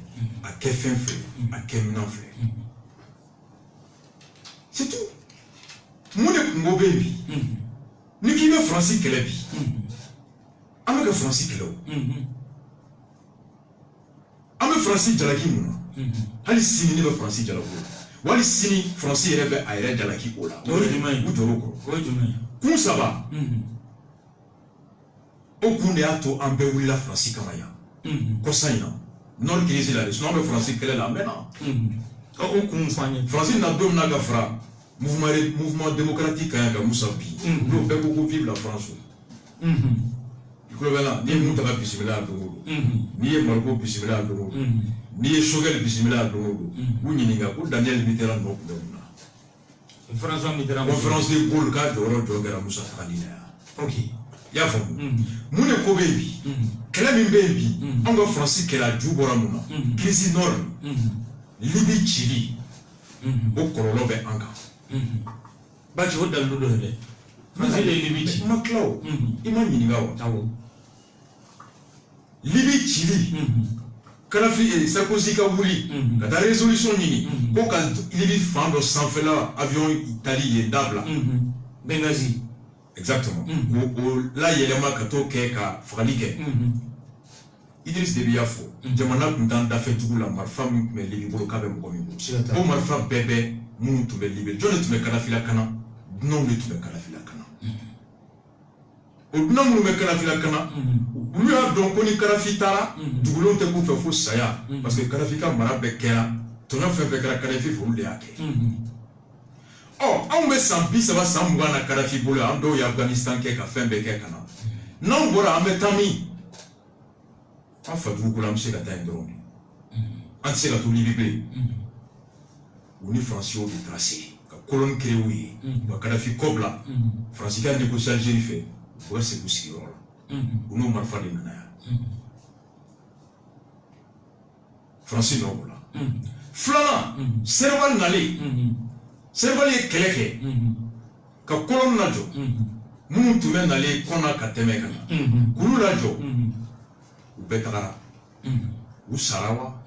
A Kefen flay. A Keminan flay. C'est tout. Mon baby. Niki me Francis Kelebi. Amega Francis Kelo. Ame Francis Jalaki Muna. Ali Sini me Francis Jalako. wali sini français rêve a yɛrɛ jalaki o la u jɔr'o kɔrɔ kun saba o kun de y'a to an bɛɛ wulila France kama yan kɔsa in na nord crise la de sinon an bɛ France kɛlɛ la an bɛ na o kun f'an ye France na don min na ka fara mouvement démocratique kan yan ka Musa bi n'o bɛɛ ko ko vive la France i kulo bɛ la n'i ye Mutaga bisimila a don o don n'i ye Mariko bisimila a don o don n'i ye Choguel bisimila a don o don u ɲininka ko Daniel Mitterrand nɔ kun bɛ mun na François Mitterrand conférence de Gaulle k'a jɔyɔrɔ jɔ kɛra Musa tagali la yan ok i y'a faamu mun de ko bɛ yen bi kɛlɛ min bɛ yen bi anw ka France kɛlɛ a ju bɔra mun na crise nord Libye cili o kɔlɔlɔ bɛ an kan Baci o dalilu dɔ ye dɛ France de ye Libye ci i ma tila o i ma ɲininka o awɔ Libye cili Kadhafi Sarkozy ka wuli ka taa résolution ɲini ko ka Libye fan dɔ sanfɛla avion tali ye dabila Benghazi exactement o la yɛlɛma ka t'o kɛ ka fagali kɛ Idriss Déby y'a fɔ jamana tun t'an dafɛ jugu la marifa min tun bɛ Libye bolo k'a bɛ mɔgɔ min bolo o marifa bɛɛ bɛ minnu tun bɛ Libye jɔn de tun bɛ Kadhafi lakana dunanw de tun bɛ Kadhafi lakana o dunan minnu bɛ Kadhafi lakana olu y'a dɔn ko ni Kadhafi taara dugulenw tɛ k'u fɛ fo saya parce que Kadhafi ka mara bɛɛ kɛra tɔnɔ fɛn fɛn kɛra Kadhafi fɛ olu de y'a kɛ anw bɛ san 30 san 20 na Kadhafi bolo an dɔw ye Afghanistan kɛ ka fɛn bɛɛ kɛ ka na n'anw bɔra an bɛ taa min an fa dugu ko la an bɛ se ka taa yen dɔrɔn an tɛ se ka to Libye bilen u ni Faransiw de tracé ka colonne créé u ye u ka Kadhafi kɔ bila Faransi ka négocier Algérie fɛ u ka segin u sigiyɔrɔ la u n'o marifa de nana yan Faransi nɔ b'o la filanan Serval nalen Serval ye kɛlɛ kɛ ka colonne lajɔ minnu tun bɛ nalen kɔn na ka tɛmɛ ka na k'olu lajɔ u bɛɛ tagara u sara wa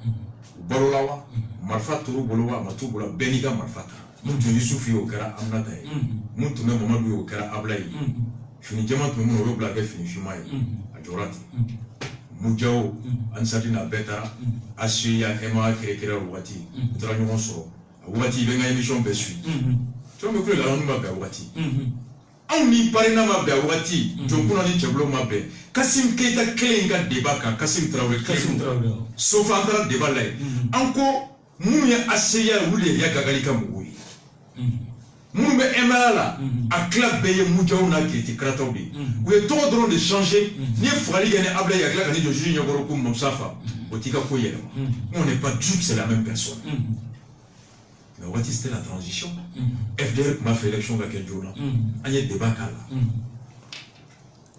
u balola wa marifa tor'u bolo wa a ma t'u bolo bɛɛ n'i ka marifa ta mun tun ye Yusufu ye o kɛra Aminata ye mun tun bɛ Mamadu ye o kɛra Ablaye ye fini jɛman tun bɛ minnu olu bila kɛ fini finman ye a jɔra ten Mujaw Ansarudine a bɛɛ taara ACEA MA kɛrɛkɛrɛ o waati u taara ɲɔgɔn sɔrɔ a waati i bɛ n ka émission bɛɛ suit jɔn bɛ kulo la anw ma bɛn a waati anw ni parena ma bɛn a waati jɔnkuna ni cɛbolo ma bɛn Kassim Keita kelen in ka débat kan Kassim Traoré sauf an taara débat la ye an ko minnu ye ACEA olu de ye Yaya Gagali ka mɔgɔw ye minnu bɛ MA la a tila bɛɛ ye Mujaw n'a kiriti karataw de ye u ye tɔgɔ dɔrɔn de changer n'i ye fagali kɛ ni Ablaye ye a tila ka ni jɔ juge ɲɛkɔrɔ ko Mamusa Fa o t'i ka ko yɛlɛma on n'est pas dupe c'est la même personne. Mais what is la transition FDR m'a fait élection avec quel jour là il y a débat là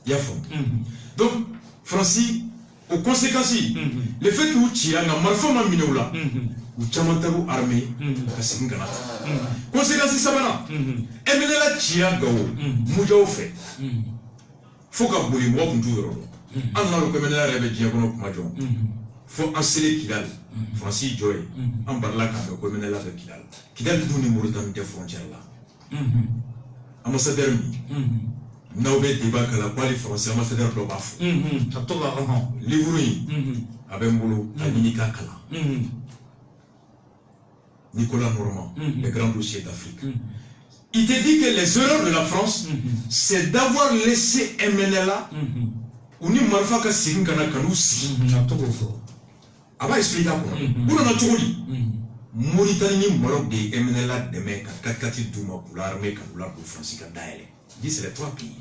il y a fond donc Francis aux conséquences le fait que vous tirez na malfa ma minou là ou chamantaru armée kasim ganat conséquences ça bana emene la tia gawo mujaw fait faut ka boli mo kuntu yoro an na ko emene la rebe dia kono kuma jon faut enseigner Kidal Francis Joy en barla ka ko emene la Kidal Kidal du ni Mauritanie des frontières là ambassadeur mi n'aw bɛ débat kala ko ale français ambassadeur dɔ b'a fɔ a to ka livre in a bɛ n bolo a ɲini k'a kalan Nicolas Normand les grands dossiers d'Afrique il te dit que les erreurs de la France c'est d'avoir laissé MNLA u ni marifa ka segin ka na k'u sigi a to k'o fɔ a b'a expliquer a kɔnɔ u nana cogo di Mauritanie ni Maroc de ye MNLA dɛmɛ ka 4-4 d'u ma pour l'armée ka u ladon France ka dayɛlɛ dit c'est les 3 pays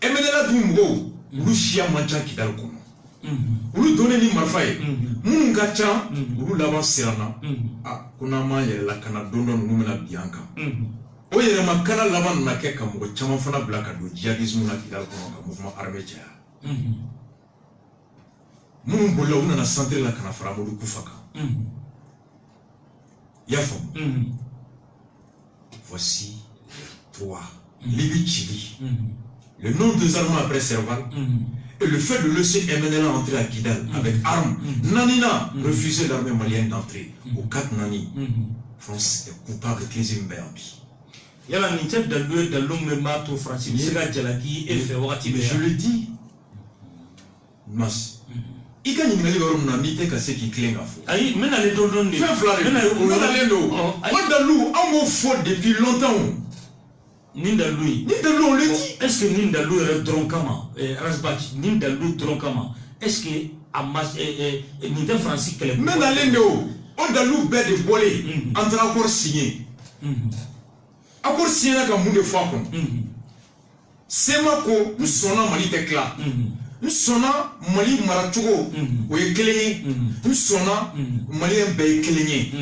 MNLA du mɔgɔw olu siya man ca Kidal kɔnɔ olu donnen ni marifa ye minnu ka ca olu laban siranna ko n'an m'an yɛrɛ lakana don dɔ ninnu bɛna bin an kan o yɛrɛmakana laban nana kɛ ka mɔgɔ caman fana bila ka don djihadisme na Kidal kɔnɔ ka mouvement armé caya minnu bolila u nana centre la ka na fara Amadou Koufa kan i y'a faamu voici 3 Libye Tchili le nom des armes après Serval et le fait de laisser MNLA entrer à Kidal avec armes. Nanina refusait l'armée malienne d'entrer au 4 Nani. France est coupable de crise Mbéambi. Yala ni chef de l'homme mato Francis Sega Jalaki et fait je le dis Mas I ka ɲininkali bɛ yɔrɔ min na n'i tɛ ka se k'i tilen k'a fɔ. Ayi n bɛ nalen dɔɔni de. Fɛn fila de don. N nalen don. O dalilu an b'o fɔ depuis longtemps. Nin dalilu in. Nin dalilu on le dit. Est ce que nin dalilu yɛrɛ dɔrɔn kama Razbach nin dalilu dɔrɔn kama est ce que a ma nin tɛ Faransi kɛlɛ. N bɛ nalen de o. O dalilu bɛɛ de bɔlen an taara accord signé. Accord signé na ka mun de fɔ a kɔnɔ. Sema ko n sɔnna Mali tɛ tila. N sɔnna Mali maracogo o ye kelen ye. N sɔnna Maliyɛn bɛɛ ye kelen ye.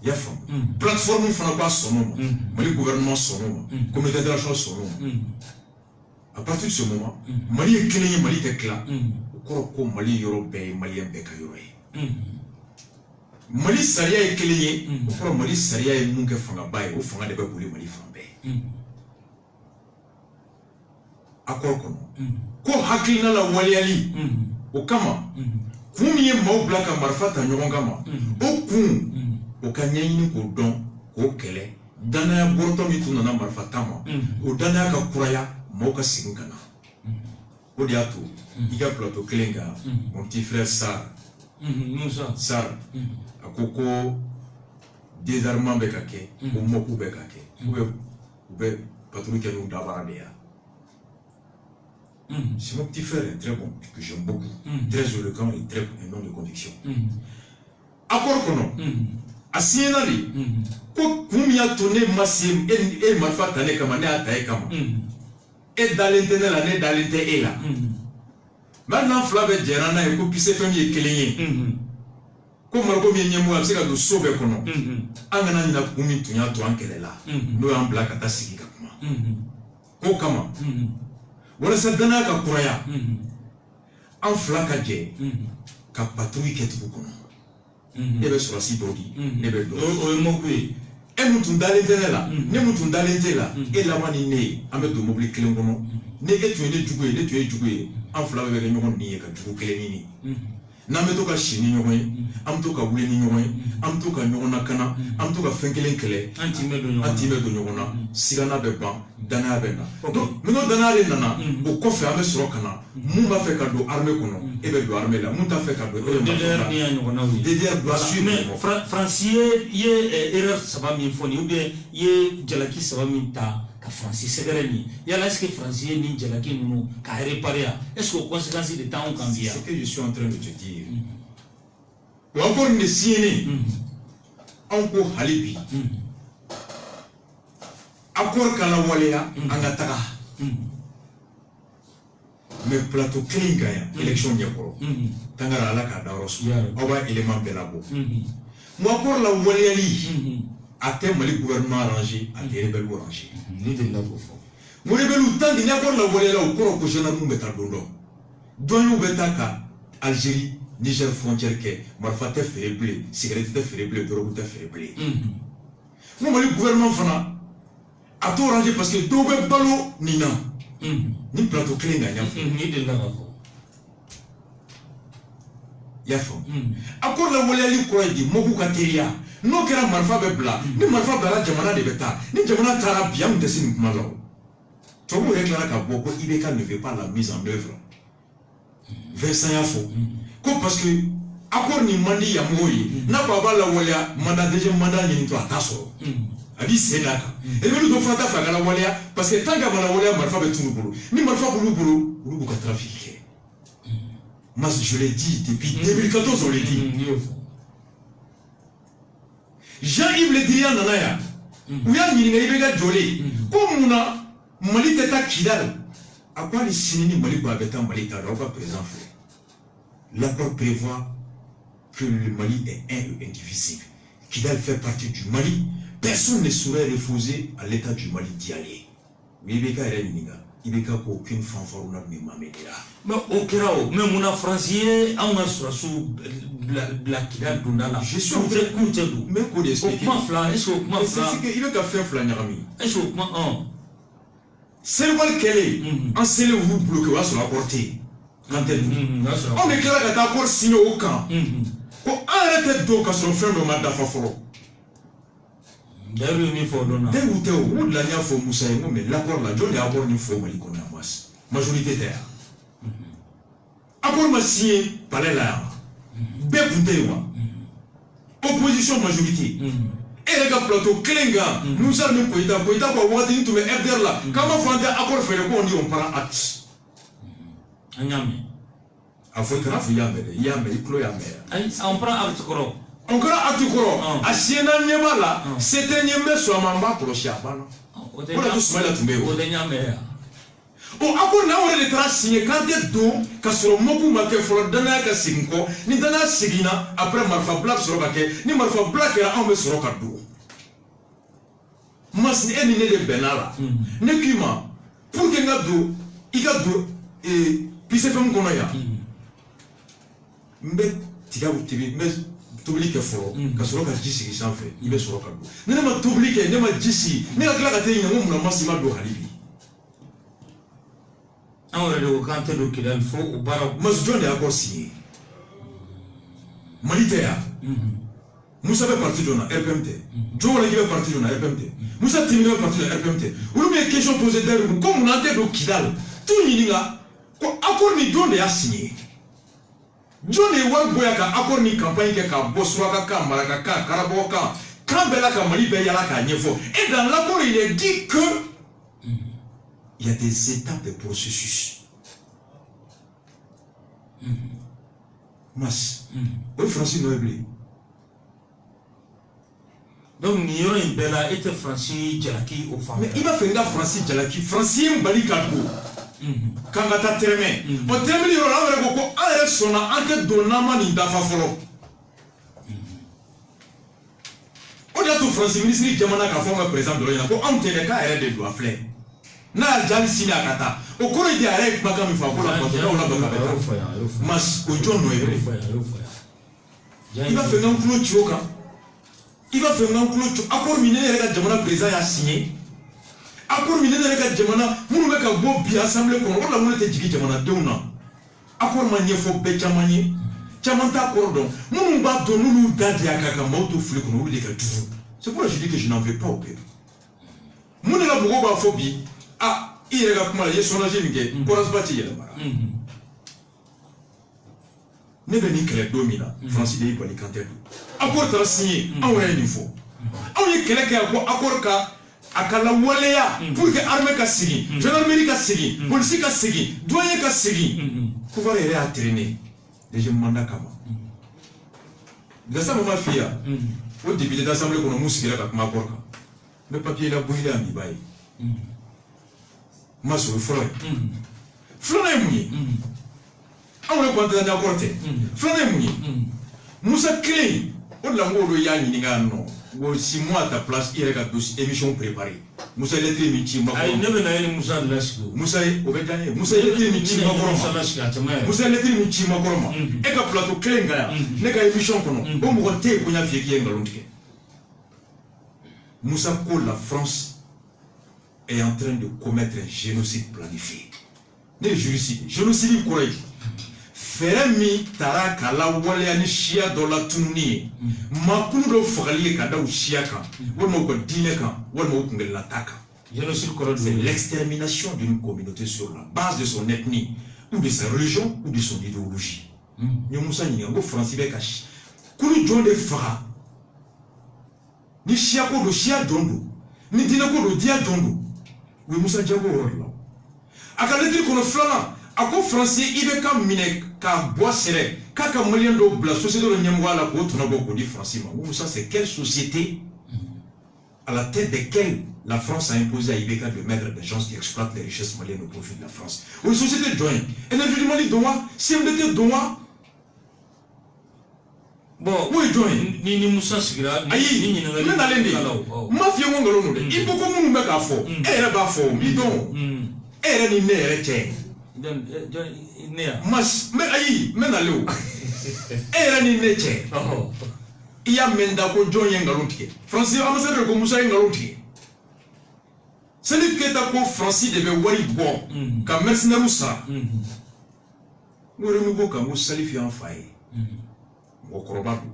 I y'a faamu. Plateforme fana b'a sɔnna o ma. Mali gouvernement sɔnna o ma. Communauté internationale sɔnna o ma. À partir de ce moment, Mali ye kelen ye, Mali tɛ tila. O kɔrɔ ko Mali yɔrɔ bɛɛ ye Maliyɛn bɛɛ ka yɔrɔ ye. Mali sariya ye kelen ye. O kɔrɔ Mali sariya ye mun kɛ fangaba ye, o fanga de bɛ boli Mali fan bɛɛ. Accord kɔnɔ. Ko hakilina la waleyali. O kama kun min ye maaw bila ka marifa ta ɲɔgɔn kama, o kun o ka ɲɛɲini k'o dɔn k'o kɛlɛ. Danaya bɔrɔtɔ min tun nana marifa ta ma, o danaya ka kuraya maaw ka segin ka na. O de y'a to i ka plateau kelen kan mon petit frère Sarr a ko désarmement bɛ ka kɛ, ko mɔku bɛ ka kɛ, u bɛ patrouille kɛ n'u dabara de ya. C'est mon petit frère, très bon, que j'aime beaucoup, très éloquent et très énorme de conviction. Accord kɔnɔ, a signé na de ko kun min y'a to ne ma se e marifa ta ne kama, ne y'a ta e kama. E dalen tɛ ne la, ne dalen tɛ e la. Maintenant fila bɛ jɛra n'a ye ko kisɛ fɛn min ye kelen ye. Ko Mariko min ye ɲɛmɔgɔ a bɛ se ka don so bɛɛ kɔnɔ. An kana ɲina kun min tun y'a to an kɛlɛ la, n'o y'an bila ka taa sigi ka kuma. K'o kama walasa danaya ka kuraya, an fila ka jɛ ka patrouille kɛ dugu kɔnɔ. Ne bɛ sɔrɔsi dɔ di, ne bɛ dɔ. O ye mɔku ye. E mun tun dalen tɛ ne la, ne mun tun dalen tɛ la, e laban ni ne ye, an bɛ don mobili kelen kɔnɔ. Ne e tun ye ne jugu ye, ne tun ye jugu ye, an fila bɛɛ bɛ kɛ ɲɔgɔn nin ye ka jugu kelen ɲini. N'an bɛ to ka si ni ɲɔgɔn ye, an bɛ to ka wuli ni ɲɔgɔn ye, an bɛ to ka ɲɔgɔn lakana, an bɛ to ka fɛn kelen kɛlɛ, an tin bɛ don ɲɔgɔn na, sigana bɛ ban, danaya bɛ na. N'o danaya de nana, o kɔfɛ an bɛ sɔrɔ ka na, mun b'a fɛ ka don armée kɔnɔ, e bɛ don armée la, mun t'a fɛ ka don e bɛ DDR ni y'a ɲɔgɔnnaw ye. DDR doit suivre. Faransi ye erreur saba min fɔ nin ou bien i ye jalaki saba min ta ka Faransi sɛgɛrɛ nin, yala est-ce que Faransi ye nin jalaki ninnu k'a réparer ya? Est-ce que o conséquences de temps kan bi ya? C'est ce que je suis en train de te dire. O accord nin de signé an ko hali bi accord kana waleya an ka taga. Mais plateau kelen kan yan élection ɲɛkɔrɔ tangara ala k'a dayɔrɔ sɔrɔ aw b'a élément bɛɛ labɔ. Mo accord la waleyali a tɛ Mali gouvernement arrangé, a tɛ rebelle arrangé. Ni de la ko fɔ. Mo rebelle tant que accord la waleyala o kɔrɔ ko gendarme bɛ taa don dɔ. Dɔnniw bɛ taa ka Algérie Niger frontière kɛ, marifa tɛ feere bilen, cigarette tɛ feere bilen, drogue tɛ feere bilen. Mo Mali gouvernement fana a t'o arrangé parce que dɔw bɛ balo nin na. Ni plateau kelen ka ɲa fɔ. Ni de la ka fɔ. Y'a faamu. Accord la waleyali kɔrɔ ye di mɔgɔw ka teriya. N'o kɛra marifa bɛ bila, ni marifa bilara jamana de bɛ taa, ni jamana taara bi an tɛ se nin kuma la o. Tubabuw yɛrɛ tilara ka bɔ ko IBK ne veut pas la mise en œuvre. Vincent y'a fɔ ko parce que accord nin man di yamɔgɔw ye, n'a ko a b'a lawaleya mandat deuxième mandat ɲini to a t'a sɔrɔ. A b'i sen d'a kan. Rebelle dɔ fana t'a fɛ a ka lawaleya parce que tant que a ma lawaleya marifa bɛ t'olu bolo, ni marifa b'olu bolo, olu b'u ka trafic kɛ. Moi je l'ai dit depuis 2014 on l'a dit. Jean-Yves Le Drian nana yan u y'a ɲininka i bɛ ka jɔlen ko mun na Mali tɛ taa Kidal a ko hali sini ni Mali ko a bɛ taa Mali ta aw ka président filɛ. L'accord prévoit que le Mali est un et indivisible. Kidal fait partie du Mali. Personne ne saurait refuser à l'État du Mali d'y aller. Mais IBK yɛrɛ ɲininka IBK ko aucune fanfare n'a min ma m'aider. Mais au kɛra o mais mun na Faransi ye anw ka sɔrɔsiw bila Kidal donda la. Je suis en train kun tɛ don. Mais k'o de expliquer. O kuma fila est-ce que o kuma fila. C'est que IBK fɛn fila ɲagami. Est-ce que o kuma Seliwali kɛlen an selen olu bloqué o y'a sɔrɔ accord tɛ yen. Kan tɛ dun. Anw de tilala ka taa accord signé o kan. Ko an yɛrɛ tɛ don ka sɔrɔ fɛn dɔ ma dafa fɔlɔ. D'ailleurs min fɔ dɔn na. Tɛ u tɛ o de la n y'a fɔ Musa ye n ko mais l'accord la jɔn de y'a accord nin fɔ Mali kɔnɔ yan majorité tɛ yan. accord ma signé palais là bien compté moi opposition majorité et les gars plateau Klenga nous allons Koïta quoi wati tout mais FDR là comment font accord fait le on dit on prend acte anyame afo traf yambe iklo yambe on prend acte koro on prend acte koro asiena nyema là c'était nyembe so mamba proche abana on a tous mal à tomber o de nyame o accord na wore de tra signé quand de do ka soro moku make folo dana ka sinko ni dana sigina après marfa black soro ka ke ni marfa black era on be soro ka do mas ni eni ne de benala ne kuma pour que ngado iga do et puis c'est comme qu'on a ya mbe tiga utibi mbe tobli ke folo ka soro ka jisi ki sanfé ibe soro ka do ne ma tobli ke ne ma jisi ne ka kla ka te nyamu na masima do halibi on aurait le canter de qu'il faut au bar mas John est encore signé Malitea Moussa fait partie de la RPMT John est parti de la RPMT Moussa Timine est parti de la RPMT ou bien question posée derrière comme on a été au Kidal tout n'inga accord ni John a signé John est one boy ka accord ni campagne ka Boswaka ka Malaka ka Karaboka Kambela ka Mali Beyala ka Nyefo et dans l'accord il est dit que il y a des étapes de processus. Mas, oui, Francis Noébli. Donc, Niro Bella était Francis Djalaki au fond. Mais il va faire Francis Djalaki, Francis Mbali Kadou. Kangata Terme. Au terme, il y aura un beaucoup à son enquête de Naman Indafafolo. Au-delà de Francis, ministre Djamana Kafon, président de l'ONU, pour enterrer cas de doigts fleurs. Na jali sina kata okoro ide arek maka mi fa ko la pato na ba beta mas ko John Noébli il va faire un clou choka il va faire un clou accord miné reka jamana président ya signé accord miné reka jamana munu be ka bo bi assemblée ko wala munu te jigi jamana dewna accord ma nyefo be chamani chamanta accord don munu ba do nulu dadi akaka mauto fli ko nulu de ka toujours c'est pourquoi je dis que je n'en veux pas au peuple munu la bugo ba phobie ah, il est là pour moi, il est son agent, il est pour se battre. Ne venez que les dominants, Francis de Yipoli Kanté. Accord de signé, on a une fois. On est quelqu'un qui a accord à Kalawalea pour que l'armée ka sigi, gendarmerie ka sigi, police ka sigi, douanier ka sigi. Pouvoir aller à traîner. Déjà, mandat kama. De ça, maman fille, au début de l'assemblée, on a moussé là comme accord. Le papier là, bouillé à mi-baï. Maso Floy. Floy Mouni. On le compte dans la corte. Floy Mouni. Moussa Clé. On l'a mot de Yann Nigano. Ou 6 mois à ta place, il y a une émission préparée. Moussa est très michi. Il ne veut pas Moussa de l'Asco. Moussa est obédié. Moussa est très michi. Moussa est très michi. Et que plateau Clé, n'est qu'à émission qu'on a. Bon, on t'est pour y a fait qui est dans Moussa Koul, la France est en train de commettre un génocide planifié. Ne génocide. Génocide quoi? Feremi tara kala wale ani shia dola tunni. Makundo fogali kada u shia kan. Wala ko dine kan. Wala ko ngel lataka. Génocide quoi? C'est l'extermination d'une communauté sur la base de son ethnie ou de sa religion ou de son idéologie. Nyomusa nyango français bekashi. Kulu jonde fara. Ni shia ko do shia dondo. Ni dine ko do dia dondo. Oui, Moussa Djabo Orla. A ka lettre kono flana, a ko français ibe ka mine ka bois serré, ka malien do bla société de nyamwa la ko tona boko di français ma. Moussa c'est quelle société à la tête de laquelle la France a imposé à Ibeka de mettre des gens qui exploitent les richesses maliennes au profit de la France. Une société de joint. Énergie du Mali Doua, CMDT Doua. Bon, oui, joint. Ni Moussa Sigra, ni mais n'allez mafia ngolo il faut que nous mette à fond. Elle va fort, bidon. Elle est née retien. Mas, mais aïe, mais n'allez où? Elle est née retien. Il y a menda ko joint ngalontike. Français ambassadeur ko Moussa ngalontike. Celui qui est à quoi Francis devait wari bon, comme mercenaire ça. Nous remouvons comme vous salifie en faille. Okorobabu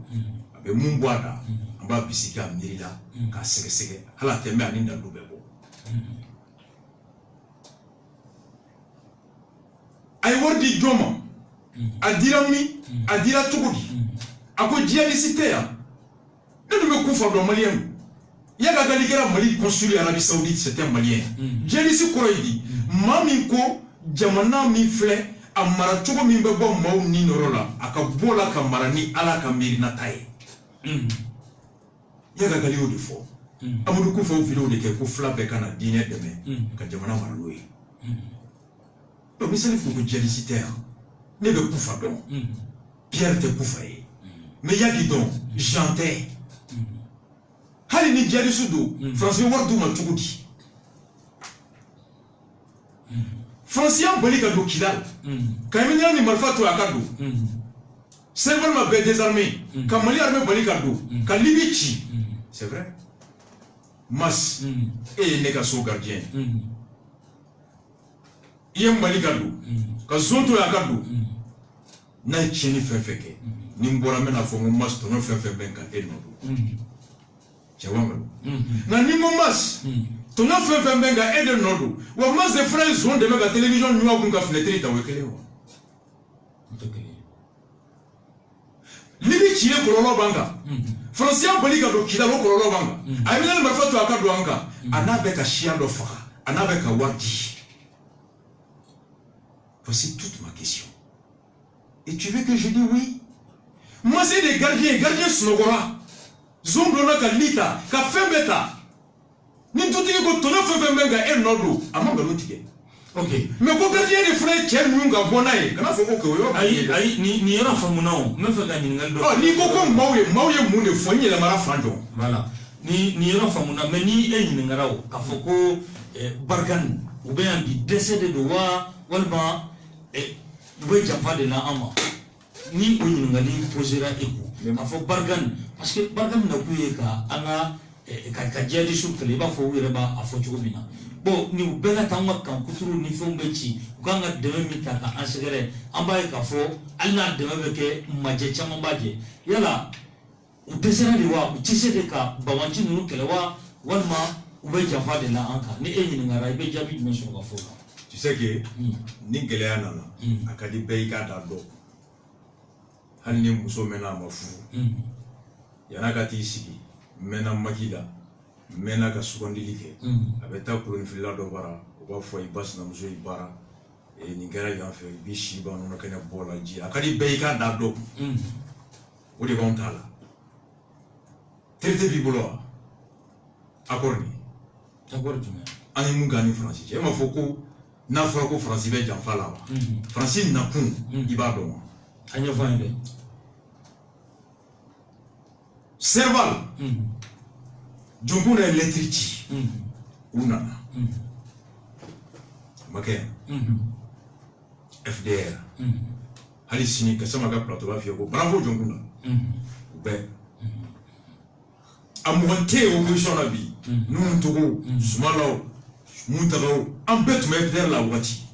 abe mumbwada amba bisika mirila ka sege hala tembe aninda ndubebo ay wardi joma adira mi adira tugudi ako djihadiste ya ne dum ko fa do malien ya ga gali kera mali consul Arabie Saoudite c'était un malien djihadiste ko yidi mami ko jamana mi fle amara tugo mi be bo maw ni norola aka bola ka marani ala ka mirina tay ya ga gali o de fo amudu ko fo video de ke ko fla be kana dine deme ka jamana maralo yi do mi sele fu ko djihadiste ne be kufa don Pierre te kufa yi mais yaki don chanter hali ni djihadiste do français wardu ma tugudi Francien Bolika do Kidal. Kamina ni malfato akado. Serval ma be désarmé. Kamali armée Bolika do. Kalibichi. C'est vrai. Mas et neka so gardien. Yem Bolika do. Ka zonto akado. Na chini fefeke. Ni mbora mena fo mo mas to no fefe benka eno do. Chawanga. Na ni mo mas. Ton enfant fait benga et de nodo. Ou mas de frères sont de la télévision nous avons qu'à fenêtre ta wekele. Libi chile kololo banga. Francien Bolika do kidalo kololo banga. Amina ma fato akado anka. Anabe ka chiando fara. Anabe ka wadi. Voici toute ma question. Et tu veux que je dise oui? Moi c'est des gardiens snogora. Zondona ka lita, ka fembeta. Ni tuti ko tono fe benga e nodo amanga lotike. OK. Mais ko gardien de frère Chen Nyunga bonaye kana fo ko yo. Ai ni yara famuna o me fa ga ni ngal do. Oh ni ko mawye mu ne fonye la mara fando. Voilà. Ni yara famuna mais ni e ni ngarawo ka fo ko barkan ou bien di décédé de wa walba we jamfa de la ama. Ni ko ni ngali posera eko. Ka fo barkan parce que barkan na kuye ka anga ka jadi sukle ba fo wire ba afo chugubina bo ni ubela tanga kan kuturu ni fo mbechi ukanga deme mita ka ansegere ambaye ka fo alna deme ke maje chama baje yala udesera liwa uchise de ka bawanchi nunu kelewa walma ube jafa de la anka ni enyi ngara ibe jabi dimension ka fo. Tu sais que ni gelea nana akadi beika da do hanni muso mena mafu yana kati sigi mena makila mena ka sugandili ke abeta kulon filla do bara o ba fo ibas na muso ibara e ni gara ya fe bi shiba no kanya bola ji akadi beika da do o de bon tala terte bi bolo akorni ani mun gani français e ma foko na fo ko français be jam fala français na kun ibado anya fande Serval, Djonguna électrici, Unana, Maké, FDR, Halicini, Kassamaga Plateau, Fiago, bravo Djonguna, Ben, Amouanté au Bouchonabi, nous Togo, Smalao, Moutagao, en bête FDR la Wati.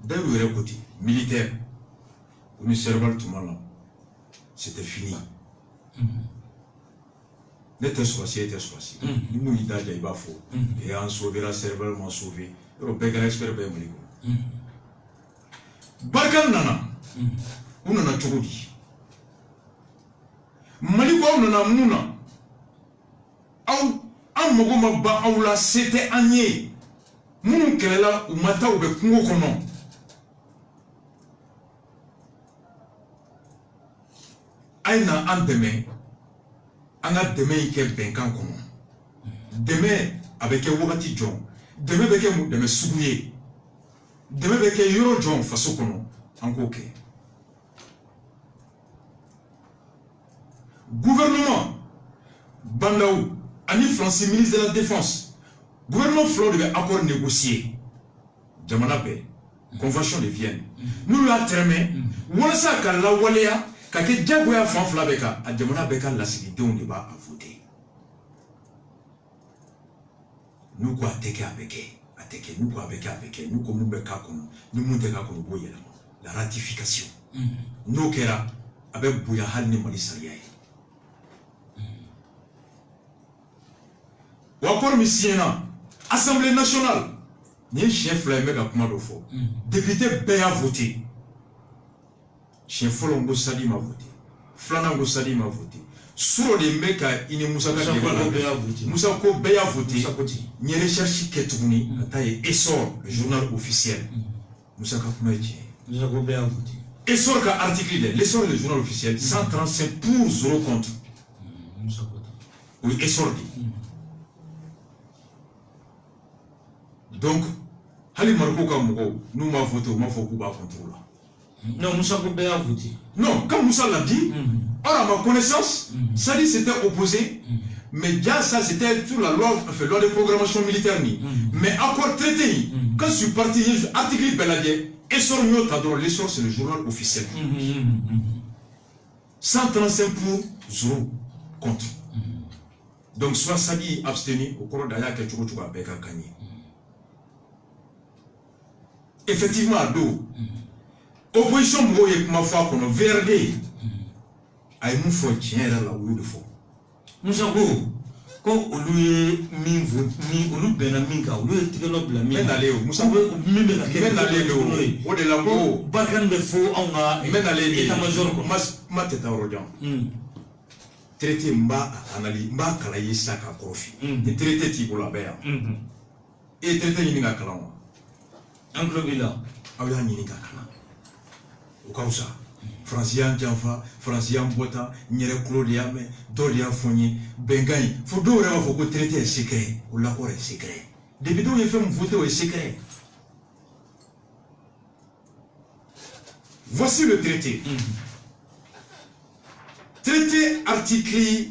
D'un côté, militaire, ou Serval Toumala. C'était fini. N'était choisi, était choisi. Nous nous disons qu'il va faut. Et en sauver la cervelle, m'en sauver. Et au bégal expert, ben moligo. Barkan nana. On en a trop dit. Maliko on en a mouna. An mogo ma ba aula c'était agné. Mounou kelela ou mata ou be kungo kono. Aina an demain, an a demain qui est benkan kono. Demain avec un wagati John. Demain avec un demain souillé. Demain avec un euro John façon kono. Encore que. Gouvernement Bandaou, Ani Français ministre de la Défense. Gouvernement Flo devait encore négocier. Jamanabe, Convention de Vienne. Nous la terminé. Voilà ça qu'à la Walea. Quand il y a un fanfla beka, à Jamana beka la sécurité on ne va à voter. Nous quoi attaquer avec nous quoi avec nous comme nous beka comme nous monter comme boyer la ratification. Nous kera avec bouya hal ni mali salia. Ou encore Missiena, Assemblée nationale, ni chien fla me ka kuma do fo député bɛɛ y'a voté chien fɔlɔ ngo Sadi ma voté filanan ngo Sadi ma voté suro de me ka ini Musa ka débat la Musa ko bɛɛ y'a voté ni recherche kɛ tuguni ka taa ye Essor le journal officiel Musa ka kuma ye tiɲɛ Musa ko bɛɛ y'a voté Essor ka article de l'Essor le journal officiel 135 pour 0 contre Musa ko oui Essor dit donc hali marko ka mɔgɔw n'u m'a voté u m'a fɔ k'u b'a contre la non Musa ko bɛɛ y'a voté non quand Musa l'a dit or à ma connaissance Sadi s'était opposé mais déjà ça c'était sur la loi de programmation militaire ni mais accord traité quand je suis parti article Beladier Essor Nyotadro l'Essor c'est le journal officiel 135 pour 0 contre donc soit Sadi abstenu au cours d'Aya Ketchoukou a gagné effectivement à dos opposition moye kuma fa kono VRD ay mu fo tiɲɛ la wulu de fo Musa ko olu ye min olu bɛnna min kan olu ye tigɛlɔ bila min nale o Musa min bɛ ka kɛ nale o de la ko barkan bɛ fo anw ka état major ko ma tɛ taa yɔrɔ jan traité mba kala ye sa ka kɔrɔfi ni traité t'i bolo a bɛ yan e traité ɲini ka kalan wa an tulo b'i la aw y'a ɲini ka kalan o ka fisa Faransi y'an janfa Faransi y'an bɔta n yɛrɛ kulo de y'a mɛn dɔw de y'a fɔ n ye bɛnkan in fo dɔw yɛrɛ b'a fɔ ko traité est secret o l'accord est secret depuis dɔw ye fɛn min voté o est secret voici le traité traité article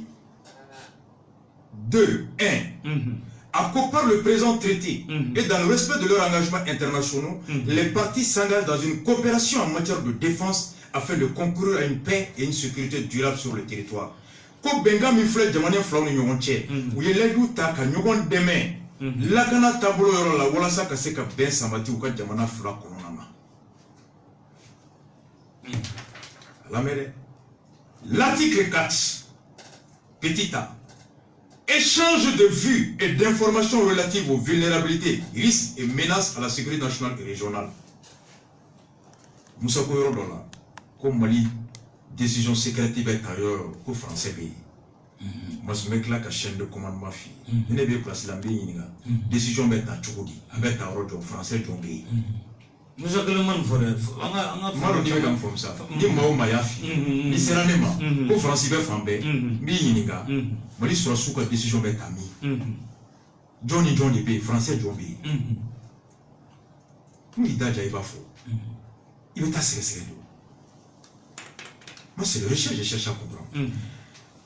2.1 accord par le présent traité et dans le respect de leurs engagements internationaux, les parties s'engagent dans une coopération en matière de défense afin de concourir à une paix et une sécurité durable sur le territoire. Ko benga mi flè jamane flaw ni ñogon cɛ u ye ladu ta ka ñogon dɛmɛ lakana tabolo yɔrɔ la walasa ka se ka bɛn sabati u ka jamana fila kɔnɔna na lamɛn l'article 4 petit a échange de vues et d'informations relatives aux vulnérabilités, risques et menaces à la sécurité nationale et régionale. Moussa Koyorodola, comme Mali, décision secrète ailleurs qu'au français pays. Moi, ce mec-là qui a chaîne de commandement fille. Il n'est pas placé dans le pays. Décision bête à Tchoudi, avec ta robe français Djongé. Nous avons le forêt. Moi, on est comme ça. Ni Mao Mayafi, ni Seranema, au français Fambé, ni Yiniga. Mali sur la souka décision bête ami. Johnny B, français Djongé. Il daja il va faux. Il est assez serré. Moi, c'est le recherche, je cherche à comprendre.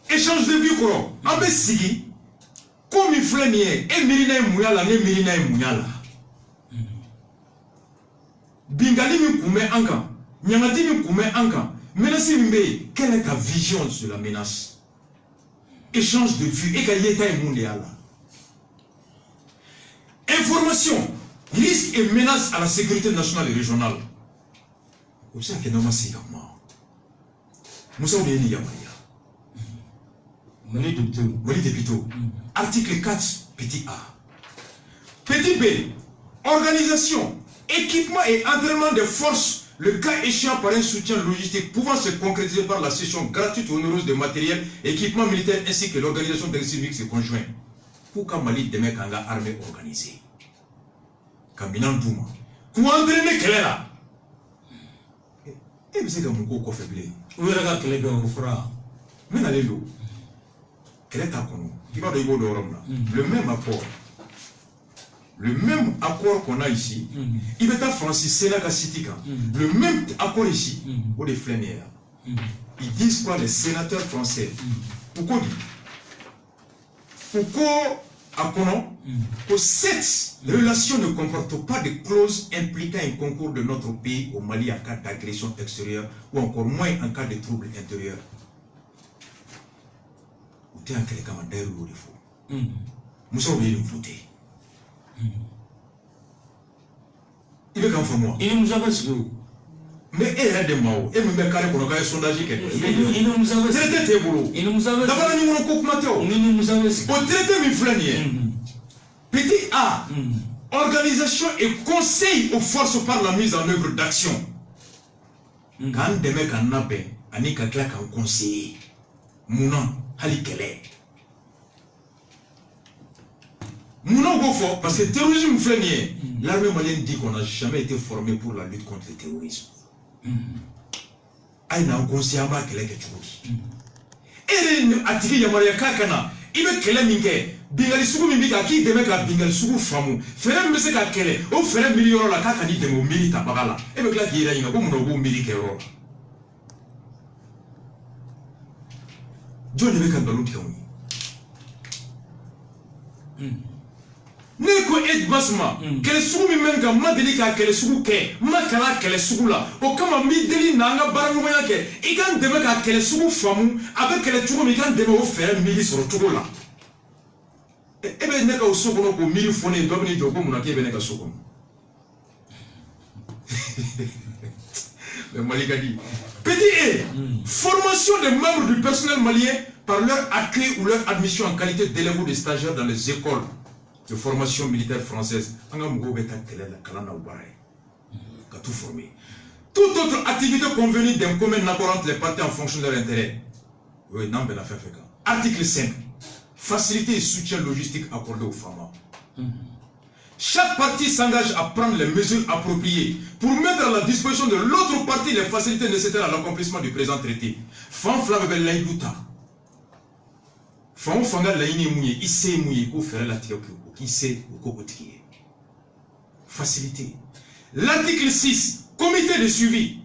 Échange de vie, quoi. En Bessigi, comme il flânait, et Mirina et Mouyala, et Mirina et Mouyala. Bingali mi kume anka, Nyangati mi kume anka, menace mi quelle est ta vision sur la menace? Échange de vues, et Kayeta et Mondiala. Information, risque et menace à la sécurité nationale et régionale. Vous savez que nous sommes Moussa Oudéni Yamaya. Mali député. Article 4, petit a. Petit b. Organisation, équipement et entraînement des forces, le cas échéant par un soutien logistique pouvant se concrétiser par la cession gratuite ou onéreuse de matériel, équipement militaire ainsi que l'organisation d'un service conjoint. Pourquoi Mali demeure une armée organisée? Kaminan Douma. Pour entraîner Kelela. Et vous savez que mon coco faiblé. Où est le gars au fera? Mais allez l'eau. Quel est ta connu? Le même accord. Le même accord qu'on a ici, il est à Francis Sénaca Citica. Le même accord ici, au des flénières. Ils disent quoi les sénateurs français? Pourquoi dit? Pourquoi à Conan que cette relation ne comporte pas de clauses impliquant un concours de notre pays au Mali en cas d'agression extérieure ou encore moins en cas de troubles intérieurs. Vous êtes en train de commander le défaut. Nous sommes obligés de voter. Il veut qu'en fait moi. Il nous avait ce mais il y a des mots. Et même quand on a un sondage, il nous avait traité tes boulots. Il nous avait d'abord, nous avons coupé Mathéo. Il nous avait au traité mi flânier. Petit A. organisation et conseil aux forces par la mise en œuvre d'actions. Quand demain quand nabe ani kakla kan conseiller mounan hali kele mounan go fort parce que terrorisme fait l'armée malienne dit qu'on n'a jamais été formé pour la lutte contre le terrorisme. Aïe n'a un conseiller à kele ke chouki et atigi yamaria kakana ibe kele minke bingali sugu min ka ki deme ka bingali sugu famu fere mbese ka kele o fere mili yoro la kaka ni demo mili tabagala e be kla ki ira inga ko muno go mili ke yoro John be kan balu tiawi ne ko ed basma kele sugu min men ka madeli ka kele sugu ke makala kele sugu la o kama mi deli nanga barango yake ikan deme ka kele sugu famu abe kele chugo mi kan deme o fere mili soro chugo la ebe ne ka osokono ko mili fone do bini jogo muna ke be ne ka sokono le Mali dit petit E formation des membres du personnel malien par leur accueil ou leur admission en qualité d'élèves ou de stagiaires dans les écoles de formation militaire française anga mugo be ta tele la kala na ubare ka tout former toute autre activité convenue d'un commun accord entre les parties en fonction de leur intérêt oui non ben la fait article 5 facilité et soutien logistique accordé aux femmes. Chaque partie s'engage à prendre les mesures appropriées pour mettre à la disposition de l'autre partie les facilités nécessaires à l'accomplissement du présent traité. Fan flamme laïduta. Fan fanga laïni mouye, isse mouye, ko faire la tioku, isse ko otiye. Facilité. L'article 6, comité de suivi.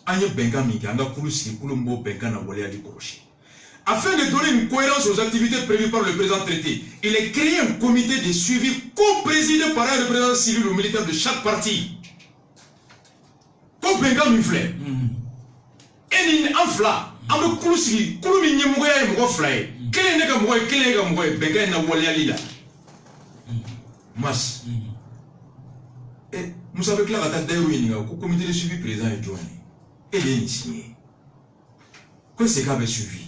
Anya benga minga, anga kulusi, kulumbo benga na wale ali koroshi. Afin de donner une cohérence aux activités prévues par le présent traité, il est créé un comité de suivi co-présidé par un représentant civil ou militaire de chaque parti. Comme Benga Mufle. Et il enfla. Amme Kousi, Kouloumi Nyemouya et Mwaflae. Quel est le Gamoué, quel est le Gamoué, Benga et Nawalialila. Mas. Et nous savons que là, à ta au comité de suivi président est joint. Et il est signé. Qu'est-ce que c'est qu'avait suivi?